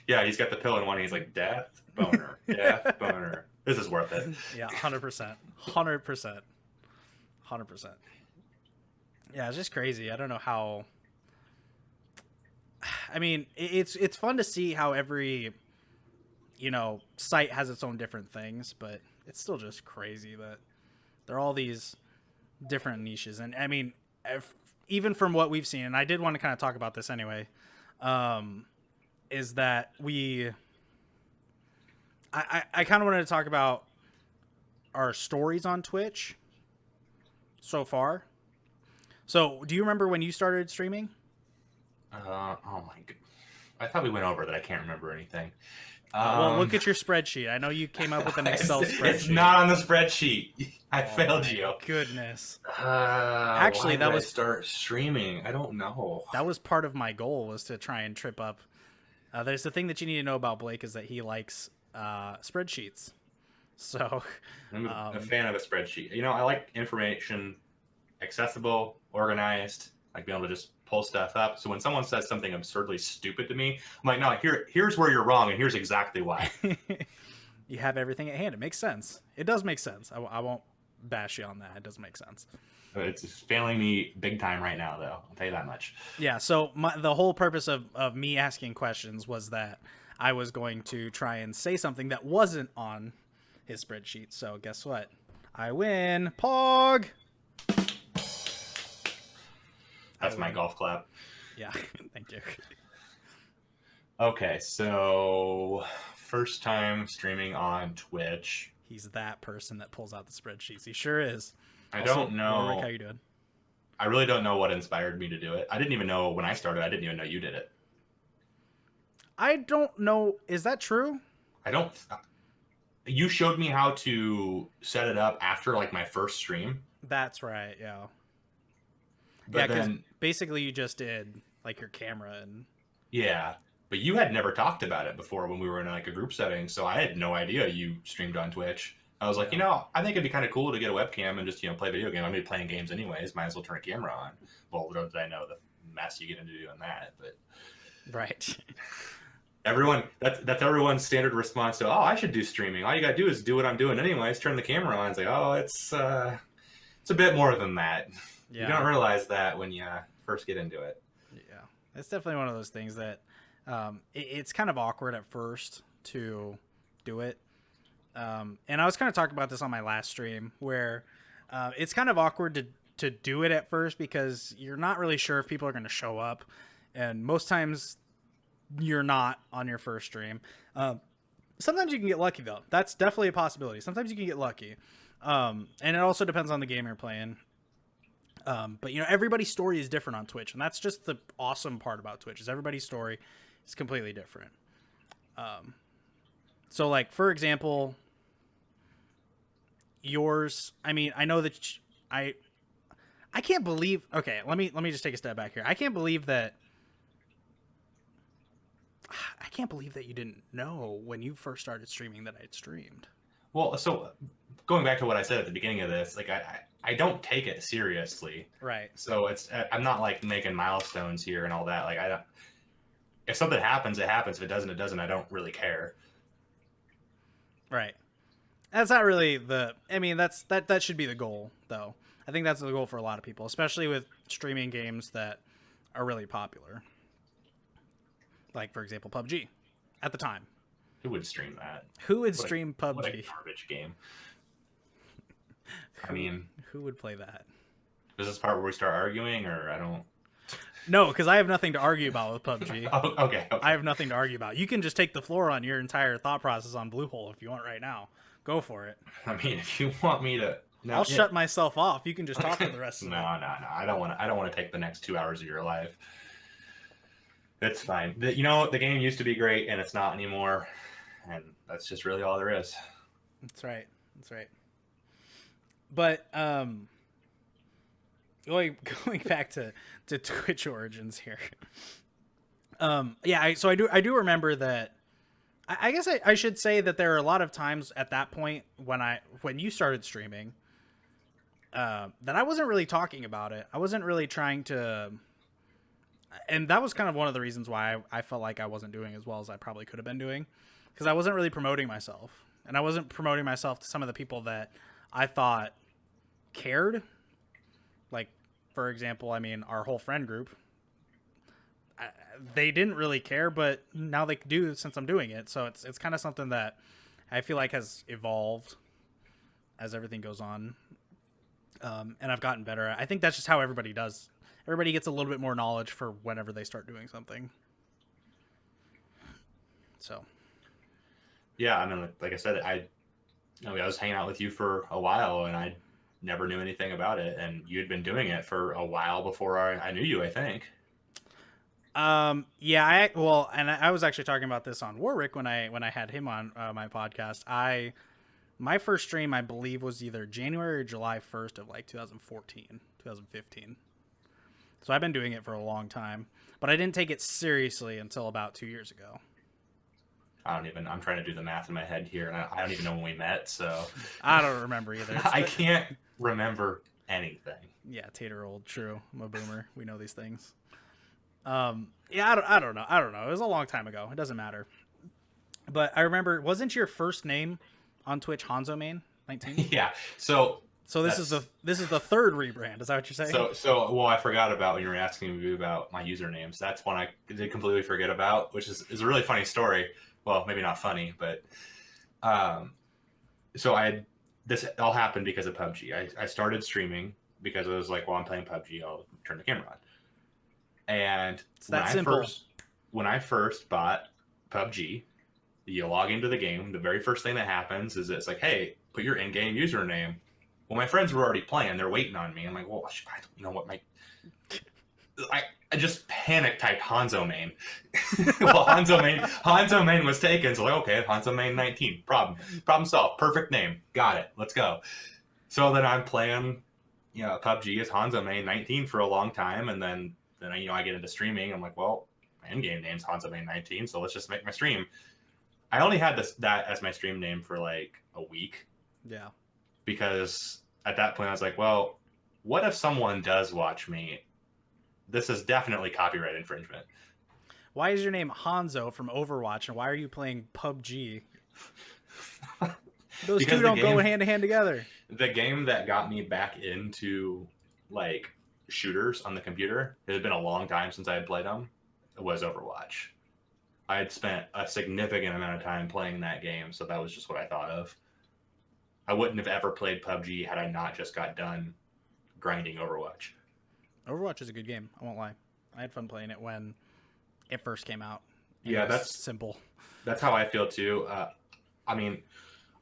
yeah, he's got the pill in one. He's like, death, boner, death, boner. This is worth it. Yeah, 100%. 100%. 100%. Yeah, it's just crazy. I don't know how... I mean, it's fun to see how every, site has its own different things, but it's still just crazy that there are all these different niches. And I mean, even from what we've seen, and I did want to kind of talk about this anyway, is that I kind of wanted to talk about our stories on Twitch so far. So, do you remember when you started streaming? Oh my god. I thought we went over that. I can't remember anything. Well, look at your spreadsheet. I know you came up with an Excel spreadsheet. It's not on the spreadsheet. I failed you. Goodness. Actually, that was start streaming. I don't know. That was part of my goal, was to try and trip up. There's the thing that you need to know about Blake is that he likes spreadsheets. So I'm a fan of a spreadsheet. I like information accessible, organized, like being able to just pull stuff up. So when someone says something absurdly stupid to me, I'm like, no, here's where you're wrong, and here's exactly why. You have everything at hand. It makes sense. It does make sense. I won't bash you on that. It does make sense. It's failing me big time right now, though. I'll tell you that much. Yeah, so the whole purpose of me asking questions was that I was going to try and say something that wasn't on his spreadsheet. So guess what? I win. Pog! That's my golf clap. Yeah, thank you. Okay, so first time streaming on Twitch. He's that person that pulls out the spreadsheets. He sure is. I don't know. Rick, how you doing? I really don't know what inspired me to do it. I didn't even know when I started. I didn't even know you did it. I don't know. Is that true? I don't. You showed me how to set it up after like my first stream. That's right. Yeah. But because then basically you just did like your camera and. Yeah, but you had never talked about it before when we were in like a group setting, so I had no idea you streamed on Twitch. I was like, I think it'd be kind of cool to get a webcam and just play video game. I'm gonna be playing games anyways. Might as well turn a camera on. Well, little did I know the mess you get into doing that, but. Right. Everyone, that's everyone's standard response to, I should do streaming. All you gotta do is do what I'm doing anyways. Turn the camera on. It's like, it's a bit more than that. Yeah. You don't realize that when you first get into it. Yeah, it's definitely one of those things that it's kind of awkward at first to do it. And I was kind of talking about this on my last stream, where it's kind of awkward to do it at first because you're not really sure if people are going to show up, and most times you're not on your first stream. Sometimes you can get lucky though. That's definitely a possibility. Sometimes you can get lucky. And it also depends on the game you're playing. But everybody's story is different on Twitch, and that's just the awesome part about Twitch, is everybody's story is completely different. So like, for example, yours, I mean, I know that I can't believe, okay, let me just take a step back here. I can't believe that you didn't know when you first started streaming that I'd streamed. Well, so going back to what I said at the beginning of this, like I don't take it seriously. Right. So I'm not like making milestones here and all that. Like I don't. If something happens, it happens. If it doesn't, it doesn't. I don't really care. Right. That's not really the. I mean, that should be the goal, though. I think that's the goal for a lot of people, especially with streaming games that are really popular. Like, for example, PUBG at the time. Who would stream that? Who would stream PUBG? What a garbage game. I mean, who would play that? Is this part where we start arguing, or I don't? No, because I have nothing to argue about with PUBG. Oh, okay. I have nothing to argue about. You can just take the floor on your entire thought process on Bluehole if you want right now. Go for it. I mean, if you want me to, I'll shut myself off. You can just talk for the rest of no, it. No. I don't want to take the next 2 hours of your life. It's fine. The game used to be great, and it's not anymore, and that's just really all there is. That's right. But going back to Twitch origins here. Yeah, so I do remember that. I guess I should say that there are a lot of times at that point when you started streaming that I wasn't really talking about it. I wasn't really trying to, and that was kind of one of the reasons why I felt like I wasn't doing as well as I probably could have been doing, because I wasn't really promoting myself, and I wasn't promoting myself to some of the people that I thought cared. Like, for example, I mean, our whole friend group, they didn't really care, but now they do since I'm doing it. So it's kind of something that I feel like has evolved as everything goes on. And I've gotten better. I think that's just how everybody does. Everybody gets a little bit more knowledge for whenever they start doing something. So. Yeah, I mean, like I said, I was hanging out with you for a while, and I never knew anything about it, and you had been doing it for a while before I knew you, I think. Yeah, I was actually talking about this on Warwick when I had him on my podcast. My first stream, I believe, was either January or July 1st of like 2015. So I've been doing it for a long time, but I didn't take it seriously until about 2 years ago. I'm trying to do the math in my head here, and I don't even know when we met, so. I don't remember either. I can't remember anything. Yeah, Tater old, true. I'm a boomer. We know these things. Yeah, I don't know. It was a long time ago. It doesn't matter. But I remember, wasn't your first name on Twitch Hanzo Main 19? Yeah. So this is the third rebrand. Is that what you're saying? So I forgot about when you were asking me about my usernames. That's one I did completely forget about, which is a really funny story. Well, maybe not funny, but so this all happened because of PUBG. I started streaming because I was like, well, I'm playing PUBG, I'll turn the camera on. And when I first bought PUBG, you log into the game, the very first thing that happens is it's like, hey, put your in-game username. Well, my friends were already playing, they're waiting on me. I'm like, well, I don't know what I just panic typed Hanzo Main. Well, Hanzo Main was taken, so like, okay, Hanzo Main 19, problem solved, perfect name, got it, let's go. So then I'm playing, PUBG as Hanzo Main 19 for a long time, and then I get into streaming. I'm like, well, my in-game name's Hanzo Main 19, so let's just make my stream. I only had that as my stream name for like a week. Yeah. Because at that point I was like, well, what if someone does watch me? This is definitely copyright infringement. Why is your name Hanzo from Overwatch, and why are you playing PUBG? Those two don't go hand in hand together. The game that got me back into like shooters on the computer, it had been a long time since I had played them, it was Overwatch. I had spent a significant amount of time playing that game, so that was just what I thought of. I wouldn't have ever played PUBG had I not just got done grinding Overwatch. Overwatch is a good game, I won't lie. I had fun playing it when it first came out. Yeah, that's simple. That's how I feel too. I mean,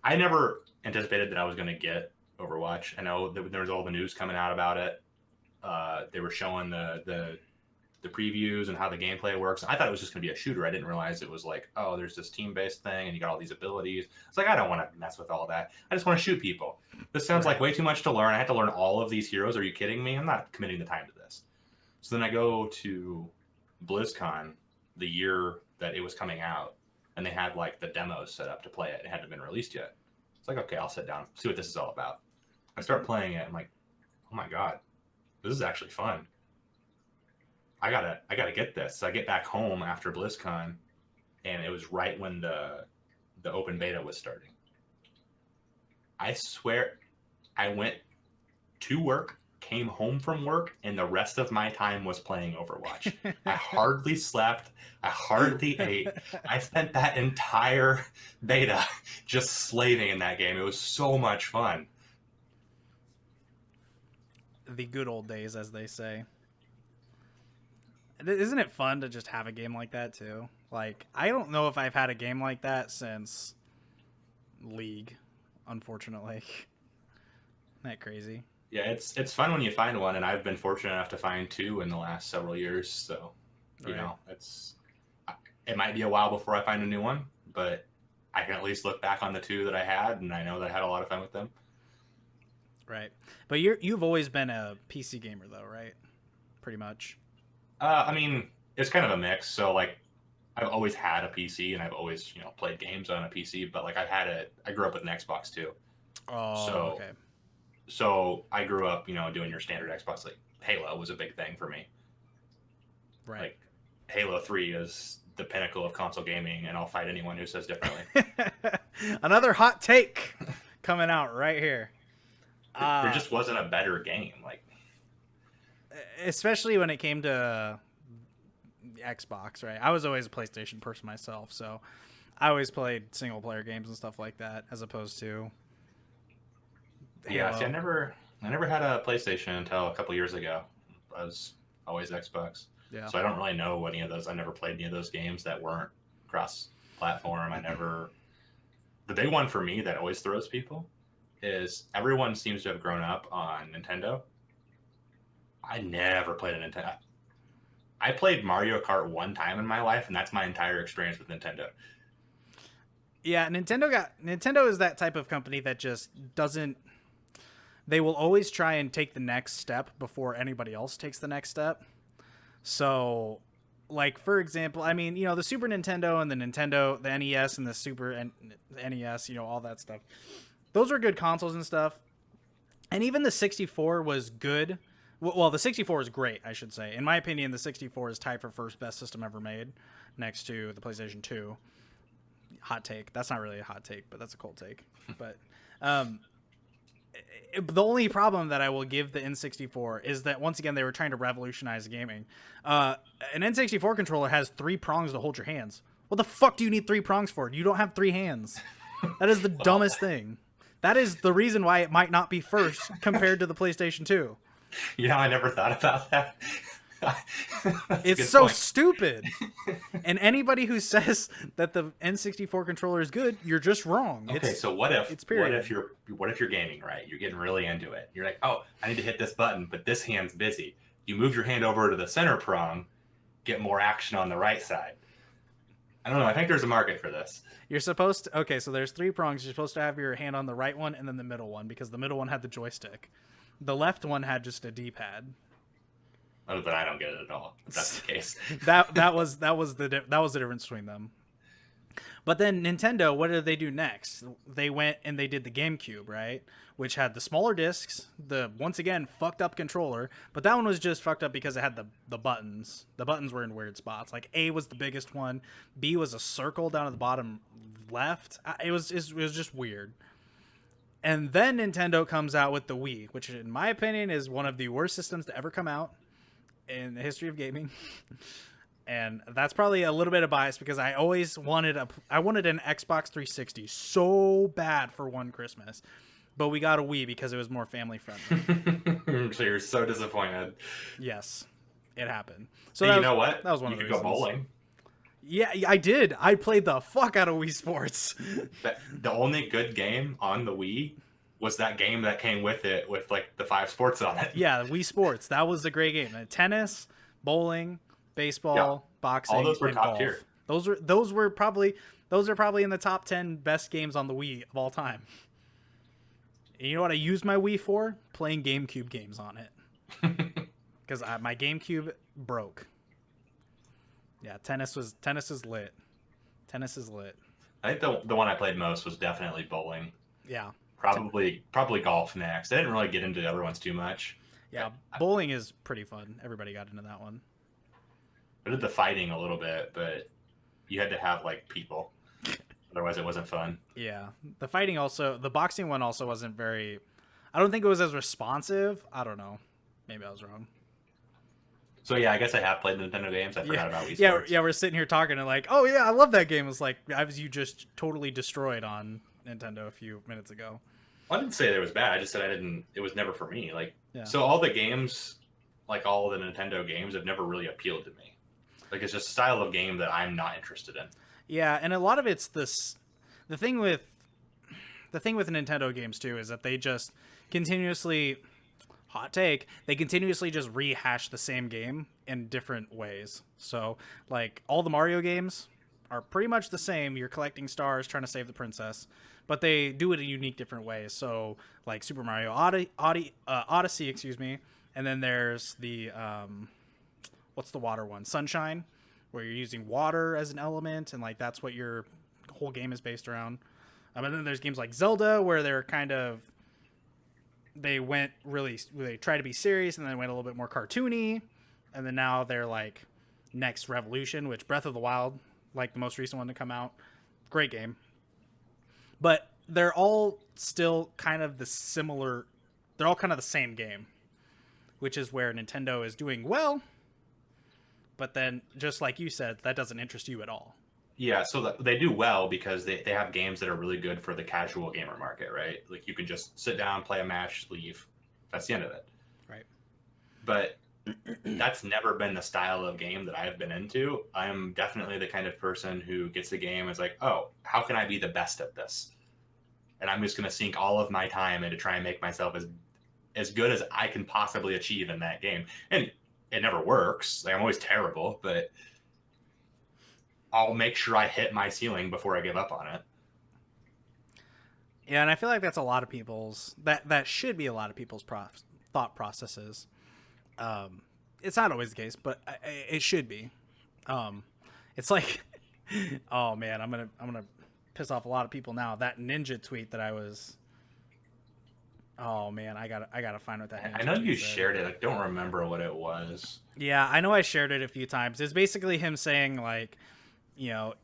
I never anticipated that I was going to get Overwatch. I know there was all the news coming out about it. They were showing the previews and how the gameplay works. I thought it was just going to be a shooter. I didn't realize it was like, oh, there's this team-based thing and you got all these abilities. It's like, I don't want to mess with all that. I just want to shoot people. This sounds like way too much to learn. I had to learn all of these heroes. Are you kidding me? I'm not committing the time to this. So then I go to BlizzCon the year that it was coming out, and they had like the demos set up to play it. It hadn't been released yet. It's like, okay, I'll sit down, see what this is all about. I start playing it. I'm like, oh my god, this is actually fun. I gotta get this. So I get back home after BlizzCon, and it was right when the open beta was starting. I swear, I went to work, came home from work, and the rest of my time was playing Overwatch. I hardly slept. I hardly ate. I spent that entire beta just slaving in that game. It was so much fun. The good old days, as they say. Isn't it fun to just have a game like that too? Like, I don't know if I've had a game like that since League, unfortunately. Isn't that crazy? Yeah, it's fun when you find one, and I've been fortunate enough to find two in the last several years. So, you know, it might be a while before I find a new one, but I can at least look back on the two that I had, and I know that I had a lot of fun with them. Right, but you've always been a PC gamer, though, right? Pretty much. I mean, it's kind of a mix. So, like, I've always had a PC, and I've always, you know, played games on a PC. But like, I grew up with an Xbox too. Oh, so, okay. So I grew up, you know, doing your standard Xbox. Like Halo was a big thing for me. Right. Like Halo 3 is the pinnacle of console gaming, and I'll fight anyone who says differently. Another hot take coming out right here. There just wasn't a better game, like, especially when it came to Xbox, right? I was always a PlayStation person myself, so I always played single player games and stuff like that, as opposed to Halo. Yeah. See, I never had a PlayStation until a couple years ago. I was always Xbox. Yeah. So I don't really know any of those. I never played any of those games that weren't cross-platform. The big one for me that always throws people is everyone seems to have grown up on Nintendo. I never played a Nintendo. I played Mario Kart one time in my life, and that's my entire experience with Nintendo. Yeah, Nintendo is that type of company that just doesn't. They will always try and take the next step before anybody else takes the next step. So, like, for example, I mean, you know, the Super Nintendo and the NES and the Super NES, you know, all that stuff. Those are good consoles and stuff. And even the 64 was good. Well, the 64 is great, I should say. In my opinion, the 64 is tied for first best system ever made, next to the PlayStation 2. Hot take. That's not really a hot take, but that's a cold take. But the only problem that I will give the N64 is that, once again, they were trying to revolutionize gaming. An N64 controller has 3 prongs to hold your hands. What the fuck do you need 3 prongs for? You don't have 3 hands. That is the dumbest thing. That is the reason why it might not be first compared to the PlayStation 2. Yeah, I never thought about that. It's so stupid. And anybody who says that the N64 controller is good, you're just wrong. Okay, so what if you're gaming, right? You're getting really into it. You're like, oh, I need to hit this button, but this hand's busy. You move your hand over to the center prong, get more action on the right side. I don't know. I think there's a market for this. You're supposed to. Okay, so there's 3 prongs. You're supposed to have your hand on the right one and then the middle one, because the middle one had the joystick. The left one had just a D-pad. Oh, but I don't get it at all. If that's the case. that was the difference between them. But then Nintendo, what did they do next? They went and they did the GameCube, right? Which had the smaller discs, the, once again, fucked up controller. But that one was just fucked up because it had the buttons. The buttons were in weird spots. Like A was the biggest one. B was a circle down at the bottom left. It was just weird. And then Nintendo comes out with the Wii, which in my opinion is one of the worst systems to ever come out in the history of gaming. And that's probably a little bit of bias because I always wanted an Xbox 360 so bad for one Christmas. But we got a Wii because it was more family friendly. So you're so disappointed. Yes, it happened. So hey, you know what? That was one you of the could reasons. go bowling. Yeah, I did. I played the fuck out of Wii Sports. The only good game on the Wii was that game that came with it with like the 5 sports on it. Yeah, Wii Sports. That was a great game. Tennis, bowling, baseball, boxing, all those were and top golf. tier. Those are probably in the top 10 best games on the Wii of all time. And you know what I used my Wii for? Playing GameCube games on it. Because my GameCube broke. Yeah, tennis is lit. Tennis is lit. I think the one I played most was definitely bowling. Yeah. Probably golf next. I didn't really get into the other ones too much. Yeah, bowling is pretty fun. Everybody got into that one. I did the fighting a little bit, but you had to have like people. Otherwise, it wasn't fun. Yeah, the boxing one also wasn't very. I don't think it was as responsive. I don't know. Maybe I was wrong. So yeah, I guess I have played Nintendo games. I forgot about Wii Yeah, Sports. yeah. We're sitting here talking and like, oh yeah, I love that game. It's like you just totally destroyed on Nintendo a few minutes ago. I didn't say that it was bad. I just said I didn't. It was never for me. Like, yeah. So all the games, like all the Nintendo games, have never really appealed to me. Like, it's just a style of game that I'm not interested in. Yeah, and a lot of it's this. The thing with Nintendo games too is that they just continuously, hot take, they continuously just rehash the same game in different ways. So like all the Mario games are pretty much the same. You're collecting stars, trying to save the princess, but they do it in unique different ways. So like Super Mario Odyssey, excuse me, and then there's the what's the water one? Sunshine, where you're using water as an element, and like that's what your whole game is based around. And then there's games like Zelda, where they're kind of they tried to be serious and then went a little bit more cartoony, and then now they're like next Revolution, which Breath of the Wild, like the most recent one to come out, great game. But they're all still kind of the similar. They're all kind of the same game, which is where Nintendo is doing well. But then, just like you said, that doesn't interest you at all. Yeah, so they do well because they have games that are really good for the casual gamer market, right? Like you can just sit down, play a match, leave. That's the end of it. Right. But that's never been the style of game that I've been into. I'm definitely the kind of person who gets a game and is like, oh, how can I be the best at this? And I'm just going to sink all of my time into trying to make myself as good as I can possibly achieve in that game. And it never works. Like, I'm always terrible, but I'll make sure I hit my ceiling before I give up on it. Yeah, and I feel like that's a lot of people's that should be a lot of people's thought processes. It's not always the case, but it should be. It's like, oh man, I'm gonna piss off a lot of people now. That ninja tweet that I was. Oh man, I gotta find what that. Ninja I know you said. shared it. I don't remember what it was. Yeah, I know I shared it a few times. It's basically him saying like, you know,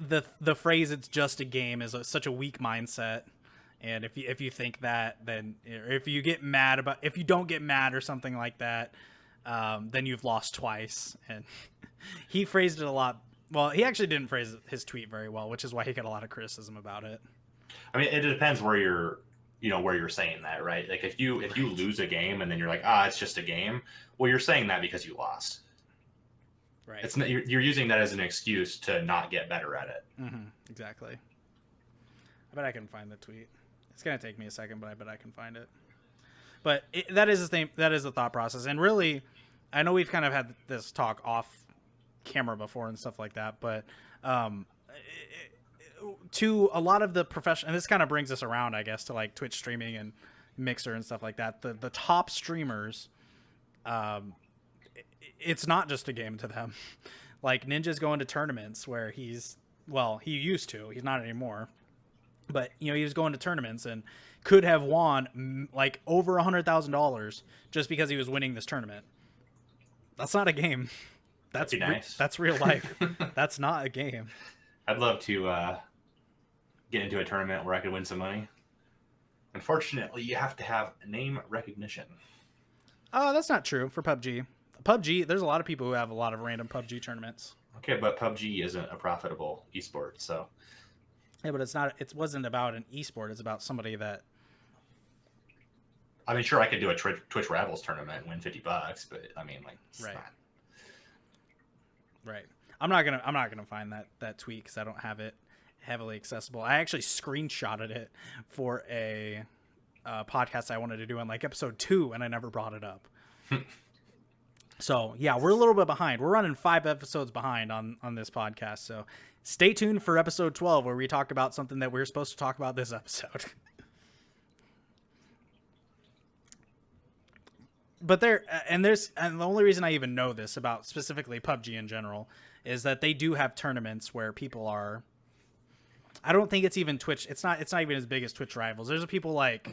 the phrase "it's just a game" is such a weak mindset. And if you think that, then if you don't get mad or something like that, then you've lost twice. And he phrased it a lot. Well, he actually didn't phrase his tweet very well, which is why he got a lot of criticism about it. I mean, it depends where you're saying that, right? Like if you lose a game and then you're like, it's just a game. Well, you're saying that because you lost. Right. It's not, you're using that as an excuse to not get better at it. Mm-hmm. Exactly. I bet I can find the tweet. It's gonna take me a second, but I bet I can find it. But that is the thing. That is the thought process. And really, I know we've kind of had this talk off camera before and stuff like that. But to a lot of the professional, and this kind of brings us around, I guess, to like Twitch streaming and Mixer and stuff like that. The top streamers, it's not just a game to them. Like Ninja's going to tournaments where he used to. He's not anymore. But, you know, he was going to tournaments and could have won like over $100,000 just because he was winning this tournament. That's not a game. That'd be nice. That's real life. That's not a game. I'd love to get into a tournament where I could win some money. Unfortunately, you have to have name recognition. Oh, that's not true for PUBG. PUBG, there's a lot of people who have a lot of random PUBG tournaments. Okay, but PUBG isn't a profitable esport, so... Yeah, but it wasn't about an esport. It's about somebody that... I mean, sure, I could do a Twitch Rivals tournament and win $50, but I mean, like, it's right. not... Right. I'm not gonna find that tweet because I don't have it heavily accessible. I actually screenshotted it for a podcast I wanted to do on like episode 2, and I never brought it up. So yeah, we're a little bit behind. We're running 5 episodes behind on this podcast. So stay tuned for episode 12 where we talk about something that we were supposed to talk about this episode. But the only reason I even know this about specifically PUBG in general is that they do have tournaments where people are I don't think it's even Twitch. It's not even as big as Twitch rivals. There's people like,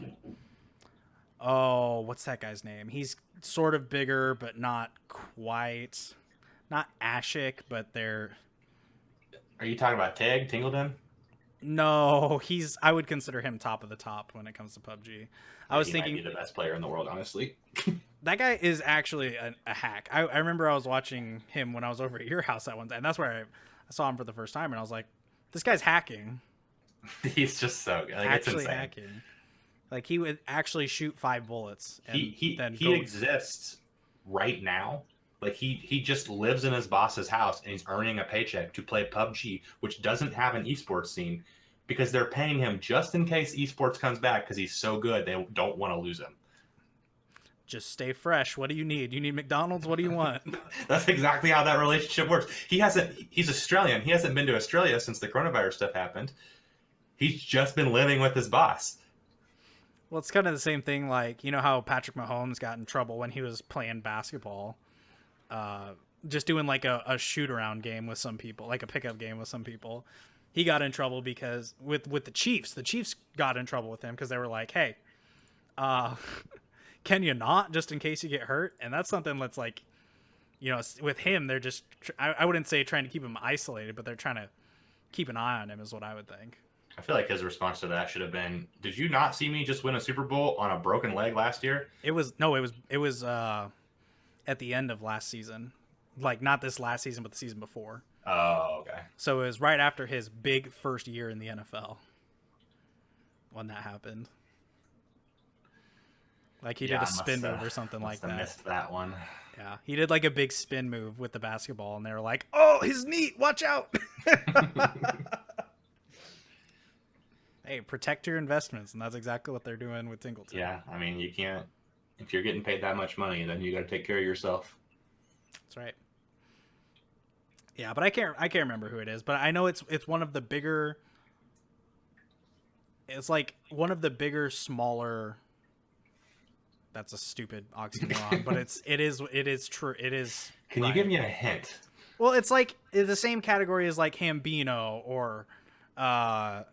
oh, what's that guy's name? He's sort of bigger, but not quite. Not Ashik, but they're. Are you talking about Tag Tingledon? No, I would consider him top of the top when it comes to PUBG. I was thinking might be the best player in the world, honestly. that guy is actually a hack. I remember I was watching him when I was over at your house that one time, and that's where I saw him for the first time, and I was like, this guy's hacking. He's just so good. Like, actually it's insane. hacking. Like, he would actually shoot 5 bullets. And he then exists right now. Like, he just lives in his boss's house, and he's earning a paycheck to play PUBG, which doesn't have an esports scene, because they're paying him just in case esports comes back, because he's so good they don't want to lose him. Just stay fresh. What do you need? You need McDonald's? What do you want? That's exactly how that relationship works. He's Australian. He hasn't been to Australia since the coronavirus stuff happened. He's just been living with his boss. Well, it's kind of the same thing. Like, you know how Patrick Mahomes got in trouble when he was playing basketball, just doing like a shoot around game with some people, like a pickup game with some people. He got in trouble because with the Chiefs got in trouble with him because they were like, hey, can you not, just in case you get hurt? And that's something that's like, you know, with him, they're just, I wouldn't say trying to keep him isolated, but they're trying to keep an eye on him is what I would think. I feel like his response to that should have been, did you not see me just win a Super Bowl on a broken leg last year? It was at the end of last season. Like, not this last season, but the season before. Oh, okay. So it was right after his big first year in the NFL when that happened. Like, he did a spin move or something like that. Missed that one. Yeah, he did like a big spin move with the basketball, and they were like, "Oh, his knee! Watch out!" Hey, protect your investments, and that's exactly what they're doing with Tingleton. Yeah, I mean, you can't. If you're getting paid that much money, then you got to take care of yourself. That's right. Yeah, but I can't remember who it is, but I know it's one of the bigger. It's like one of the bigger, smaller. That's a stupid oxymoron, but it is true. It is. Can you give me a hint? Well, it's like the same category as like Hambino or, Ashik.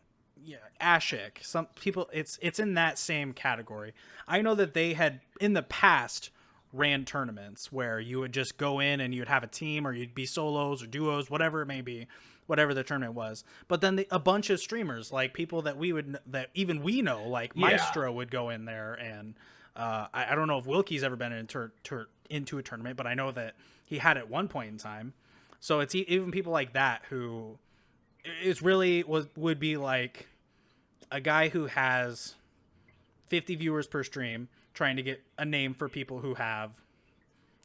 Some people, it's in that same category. I know that they had in the past ran tournaments where you would just go in and you'd have a team, or you'd be solos or duos, whatever it may be, whatever the tournament was. But then a bunch of streamers, like people that even we know, like Maestro would go in there, and I don't know if Wilkie's ever been into a tournament, but I know that he had at one point in time. So it's even people like that who is really would be like a guy who has 50 viewers per stream trying to get a name for people who have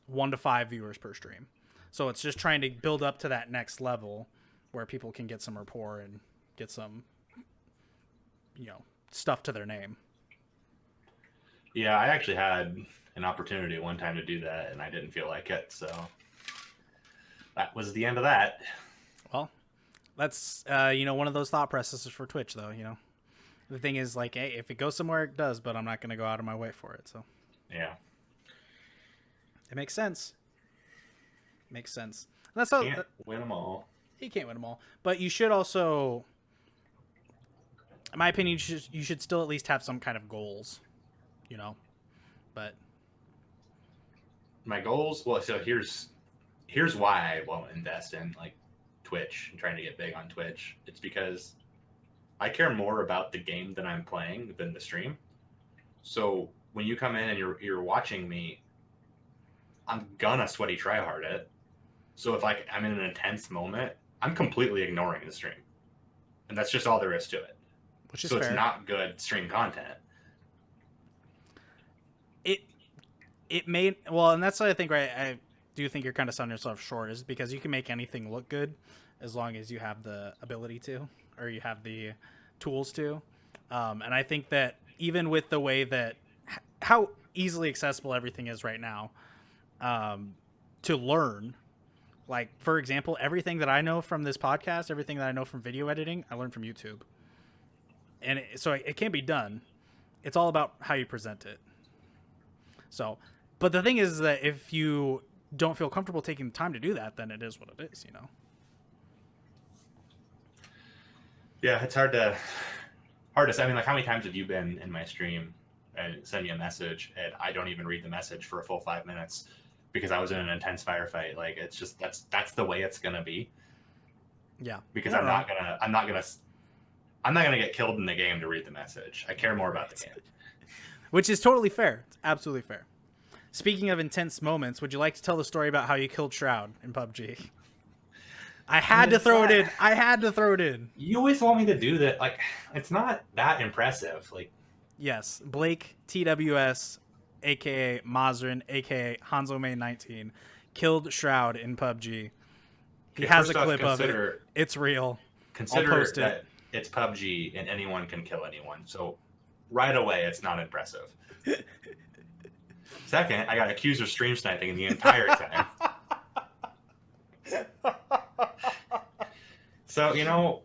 1 to 5 viewers per stream. So it's just trying to build up to that next level where people can get some rapport and get some, stuff to their name. Yeah, I actually had an opportunity one time to do that, and I didn't feel like it, so that was the end of that. Well, that's one of those thought processes for Twitch, though. The thing is, like, hey, if it goes somewhere, it does, but I'm not going to go out of my way for it. So yeah, it makes sense. Makes sense. And that's how can't win them all. You can't win them all, but you should also, in my opinion, you should still at least have some kind of goals. But my goals. Well, so here's why I won't invest in like Twitch and trying to get big on Twitch. It's because I care more about the game that I'm playing than the stream. So when you come in and you're watching me, I'm gonna sweaty try hard it. So if I'm in an intense moment, I'm completely ignoring the stream, and that's just all there is to it. Which is so fair. It's not good stream content. It made and that's what I think. Right, I do think you're kind of selling yourself short, is because you can make anything look good as long as you have the ability to, or you have the tools to. And I think that even with the way that how easily accessible everything is right now, to learn, like, for example, everything that I know from this podcast, everything that I know from video editing, I learned from YouTube. And so it can be done. It's all about how you present it. So, but the thing is that if you don't feel comfortable taking the time to do that, then it is what it is, Yeah, it's hard to say. I mean, like, how many times have you been in my stream and send me a message and I don't even read the message for a full 5 minutes because I was in an intense firefight? Like, it's just that's the way it's gonna be. Yeah. Because You're I'm not not gonna get killed in the game to read the message. I care more about the game. Which is totally fair. It's absolutely fair. Speaking of intense moments, would you like to tell the story about how you killed Shroud in PUBG? I had to throw it in. I had to throw it in. You always want me to do that. Like, it's not that impressive. Like, yes, Blake TWS, aka Mazran, aka Hanzo May 19, killed Shroud in PUBG. He has a clip of it. It's real. Consider I'll post that it's PUBG and anyone can kill anyone. So right away, it's not impressive. Second, I got accused of stream sniping the entire time. So, you know,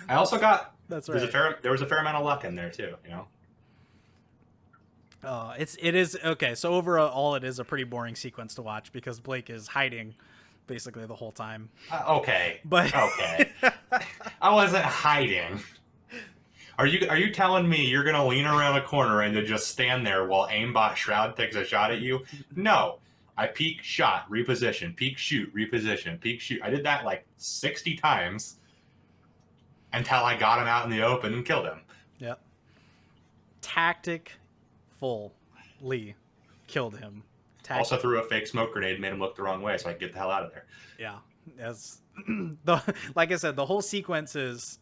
I also got that's right. There was a fair amount of luck in there too, you know. It is okay. So overall, it is a pretty boring sequence to watch because Blake is hiding basically the whole time. Okay, but okay, I wasn't hiding. Are you telling me you're gonna lean around a corner and to just stand there while aimbot Shroud takes a shot at you? No. I peek, shot, reposition, peek, shoot, reposition, peek, shoot. I did that like 60 times until I got him out in the open and killed him. Yep. Fully killed him. Also threw a fake smoke grenade, made him look the wrong way so I could get the hell out of there. Yeah. As like I said, the whole sequence is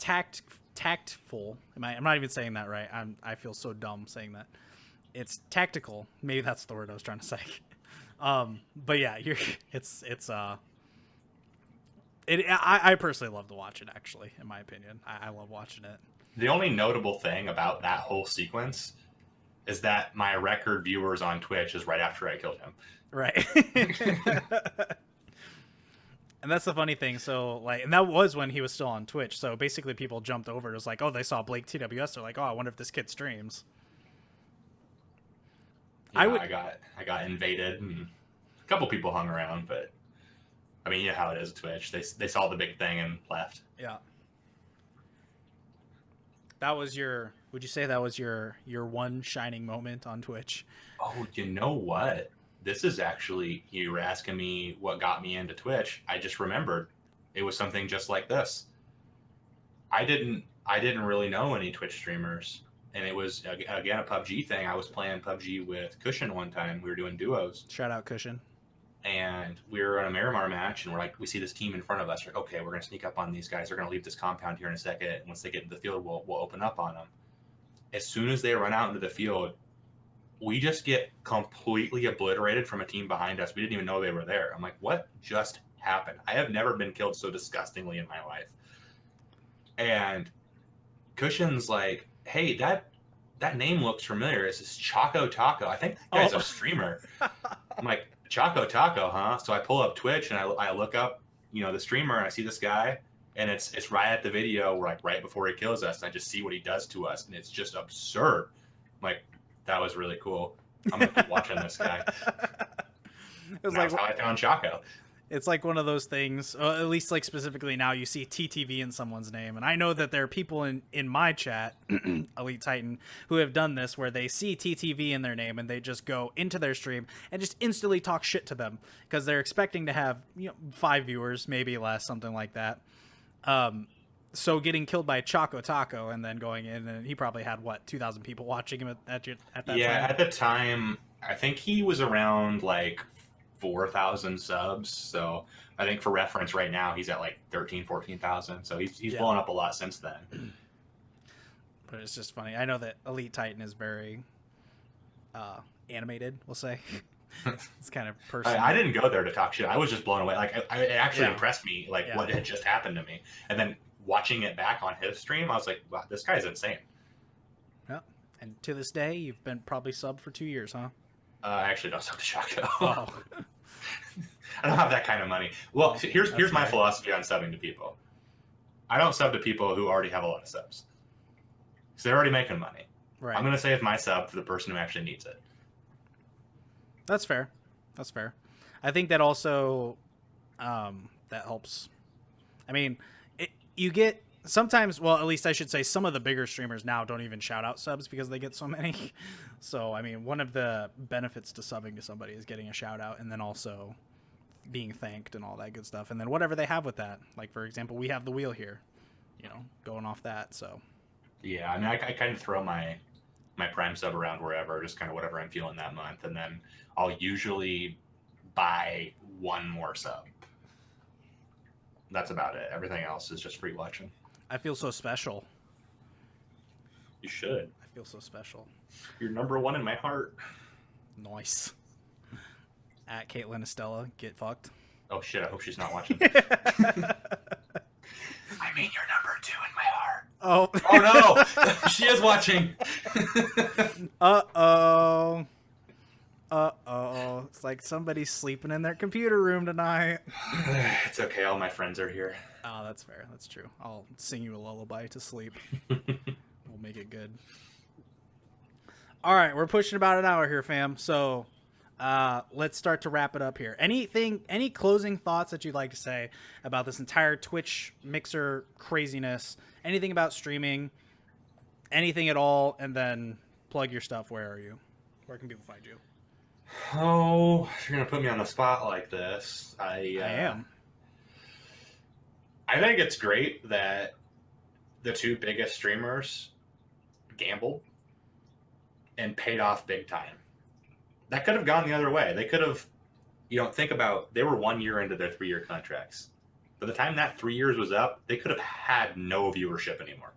tactful. I'm not even saying that right. I feel so dumb saying that. It's tactical. Maybe that's the word I was trying to say. But yeah, I personally love to watch it, actually, in my opinion. I love watching it. The only notable thing about that whole sequence is that my record viewers on Twitch is right after I killed him. Right. And that's the funny thing. So, like, and that was when he was still on Twitch. So basically people jumped over. It was like, oh, they saw Blake TWS. They're like, oh, I wonder if this kid streams. Yeah, I got invaded, and a couple people hung around, but I mean, you know how it is at Twitch. They saw the big thing and left. Yeah. Would you say that was your one shining moment on Twitch? Oh, you know what? This is actually, you were asking me what got me into Twitch. I just remembered it was something just like this. I didn't really know any Twitch streamers. And it was, again, a PUBG thing. I was playing PUBG with Cushion one time. We were doing duos. Shout out Cushion. And we were in a Miramar match, and we're like, we see this team in front of us. We're like, okay, we're going to sneak up on these guys. They're going to leave this compound here in a second. And once they get into the field, we'll open up on them. As soon as they run out into the field, we just get completely obliterated from a team behind us. We didn't even know they were there. I'm like, what just happened? I have never been killed so disgustingly in my life. And Cushion's like, hey, that name looks familiar. It's this Choco Taco. I think that guy's a streamer. I'm like, Choco Taco, huh? So I pull up Twitch and I look up, you know, the streamer, and I see this guy, and it's right at the video, like right before he kills us. And I just see what he does to us, and it's just absurd. I'm like, that was really cool. I'm gonna keep watching this guy. That's how I found Choco. It's like one of those things, at least like specifically now you see TTV in someone's name. And I know that there are people in my chat, Elite Titan, who have done this where they see TTV in their name and they just go into their stream and just instantly talk shit to them because they're expecting to have 5 viewers, maybe less, something like that. So getting killed by Choco Taco and then going in, and he probably had, 2,000 people watching him at that time? Yeah, at the time, I think he was around like 4,000 subs. So I think for reference right now, he's at like 14,000. So he's blown up a lot since then. But it's just funny. I know that Elite Titan is very animated, we'll say. It's kind of personal. I didn't go there to talk shit. I was just blown away. Like, it actually impressed me, like what had just happened to me. And then watching it back on his stream, I was like, wow, this guy's insane. Yeah. And to this day, you've been probably subbed for 2 years, huh? I actually don't sub to Choco. Oh. I don't have that kind of money. Well, here's my philosophy on subbing to people. I don't sub to people who already have a lot of subs. Because they're already making money. Right. I'm going to save my sub for the person who actually needs it. That's fair. I think that also that helps. I mean, you get sometimes, well, at least I should say some of the bigger streamers now don't even shout out subs because they get so many. So, I mean, one of the benefits to subbing to somebody is getting a shout out and then also being thanked and all that good stuff. And then whatever they have with that. Like, for example, we have the wheel here, going off that. So, yeah, I mean, I kind of throw my Prime sub around wherever, just kind of whatever I'm feeling that month. And then I'll usually buy one more sub. That's about it. Everything else is just free watching. I feel so special. You should. I feel so special. You're number one in my heart. Nice. At Caitlin Estella, get fucked. Oh shit, I hope she's not watching. I mean, you're number 2 in my heart. Oh. Oh no! She is watching. Uh-oh. Uh-oh. It's like somebody's sleeping in their computer room tonight. It's okay, all my friends are here. Oh, that's fair. That's true. I'll sing you a lullaby to sleep. We'll make it good. All right, we're pushing about an hour here, fam. So let's start to wrap it up here. Any closing thoughts that you'd like to say about this entire Twitch Mixer craziness? Anything about streaming? Anything at all? And then plug your stuff. Where are you? Where can people find you? Oh, you're going to put me on the spot like this. I am. I think it's great that the 2 biggest streamers gambled and paid off big time. That could have gone the other way. They could have, think about, they were 1 year into their 3-year contracts. By the time that 3 years was up, they could have had no viewership anymore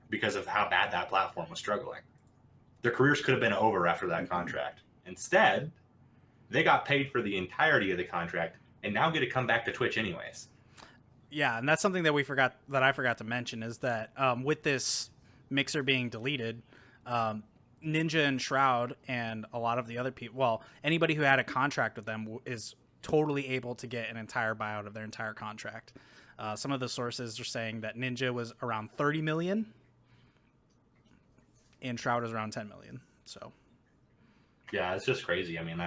because of how bad that platform was struggling. Their careers could have been over after that contract. Instead, they got paid for the entirety of the contract and now get to come back to Twitch anyways. Yeah, and that's something that I forgot to mention is that with this Mixer being deleted, Ninja and Shroud and a lot of the other people, well, anybody who had a contract with them is totally able to get an entire buyout of their entire contract. Some of the sources are saying that Ninja was around 30 million and Shroud is around 10 million. So, yeah, it's just crazy. I mean,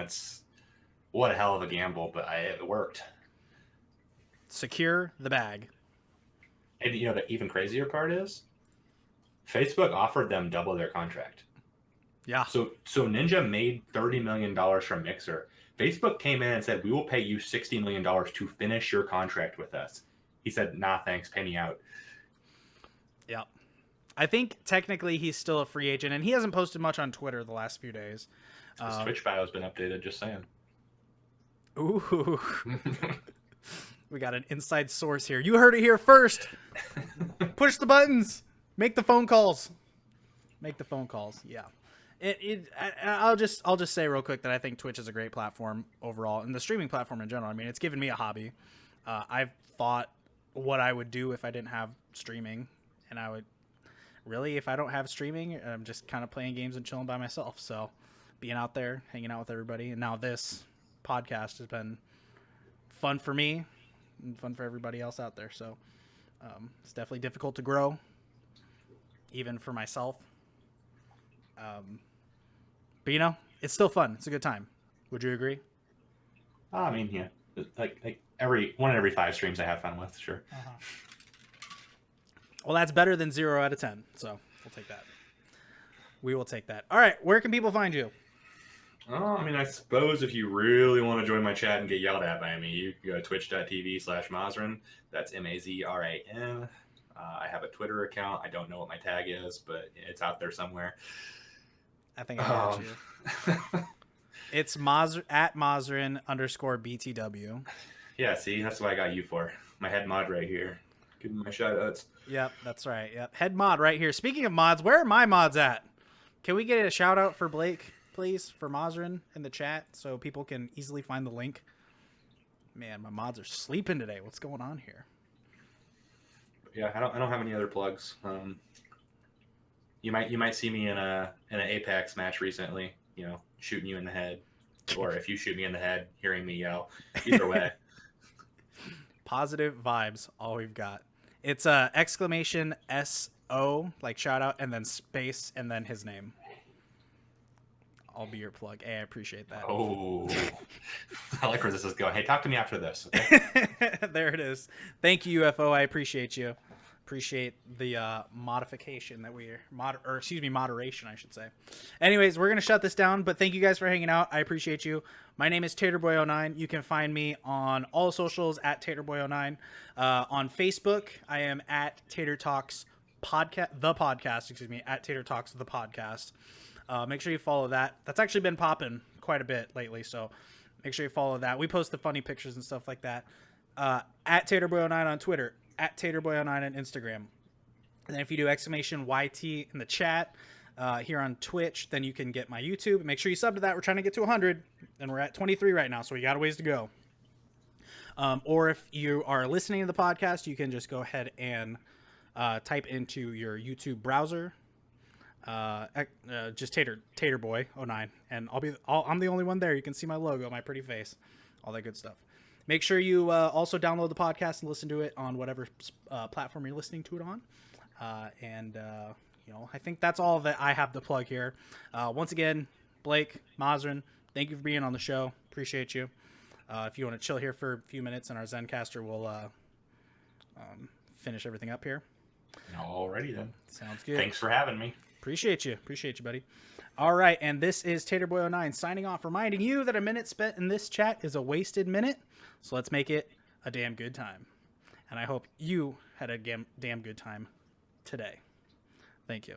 what a hell of a gamble, but it worked. Secure the bag. And the even crazier part is Facebook offered them double their contract. Yeah. So Ninja made $30 million from Mixer. Facebook came in and said, we will pay you $60 million to finish your contract with us. He said, nah, thanks, pay me out. Yeah. I think technically he's still a free agent, and he hasn't posted much on Twitter the last few days. His Twitch bio has been updated, just saying. Ooh. We got an inside source here. You heard it here first. Push the buttons. Make the phone calls. Yeah. I'll just say real quick that I think Twitch is a great platform overall, and the streaming platform in general. I mean, it's given me a hobby. I've thought what I would do if I didn't have streaming, and I would really, if I don't have streaming, I'm just kind of playing games and chilling by myself. So being out there, hanging out with everybody, and now this podcast has been fun for me and fun for everybody else out there. So it's definitely difficult to grow, even for myself. But it's still fun. It's a good time. Would you agree? I mean, yeah, like one in every 5 streams I have fun with, sure. Uh-huh. Well, that's better than 0 out of 10. So we'll take that. We will take that. All right. Where can people find you? Oh, I mean, I suppose if you really want to join my chat and get yelled at by me, you can go to twitch.tv/Mazran. That's Mazran. I have a Twitter account. I don't know what my tag is, but it's out there somewhere. I think I got you. It's at Mazran_BTW. Yeah, see, that's what I got you for. My head mod right here. Give me my shout outs. Yep, that's right. Yep. Head mod right here. Speaking of mods, where are my mods at? Can we get a shout out for Blake, please, for Mazran in the chat so people can easily find the link? Man, my mods are sleeping today. What's going on here? Yeah, I don't have any other plugs. You might see me in an Apex match recently, shooting you in the head. Or if you shoot me in the head, hearing me yell. Either way. Positive vibes, all we've got. It's exclamation SO, like shout out, and then space, and then his name. I'll be your plug. Hey, I appreciate that. Oh, I like where this is going. Hey, talk to me after this. Okay? There it is. Thank you, UFO. I appreciate you. Appreciate the modification that moderation, I should say. Anyways, we're gonna shut this down. But thank you guys for hanging out. I appreciate you. My name is Taterboy09. You can find me on all socials at Taterboy09. On Facebook, I am at Tater Talks Podcast, the podcast. Excuse me, at Tater Talks the podcast. Make sure you follow that. That's actually been popping quite a bit lately, so make sure you follow that. We post the funny pictures and stuff like that. At Taterboy09 on Twitter, at Taterboy09 on Instagram. And then if you do exclamation YT in the chat here on Twitch, then you can get my YouTube. Make sure you sub to that. We're trying to get to 100, and we're at 23 right now, so we got a ways to go. Or if you are listening to the podcast, you can just go ahead and type into your YouTube browser. Just Taterboy09, and I'm the only one there. You can see my logo, my pretty face, all that good stuff. Make sure you also download the podcast and listen to it on whatever platform you're listening to it on. I think that's all that I have to plug here. Once again, Blake, Mazran, thank you for being on the show. Appreciate you. If you want to chill here for a few minutes, and our Zencaster will finish everything up here. Alrighty then. Sounds good. Thanks for having me. Appreciate you, buddy. All right, and this is Taterboy09 signing off, reminding you that a minute spent in this chat is a wasted minute, so let's make it a damn good time. And I hope you had a damn good time today. Thank you.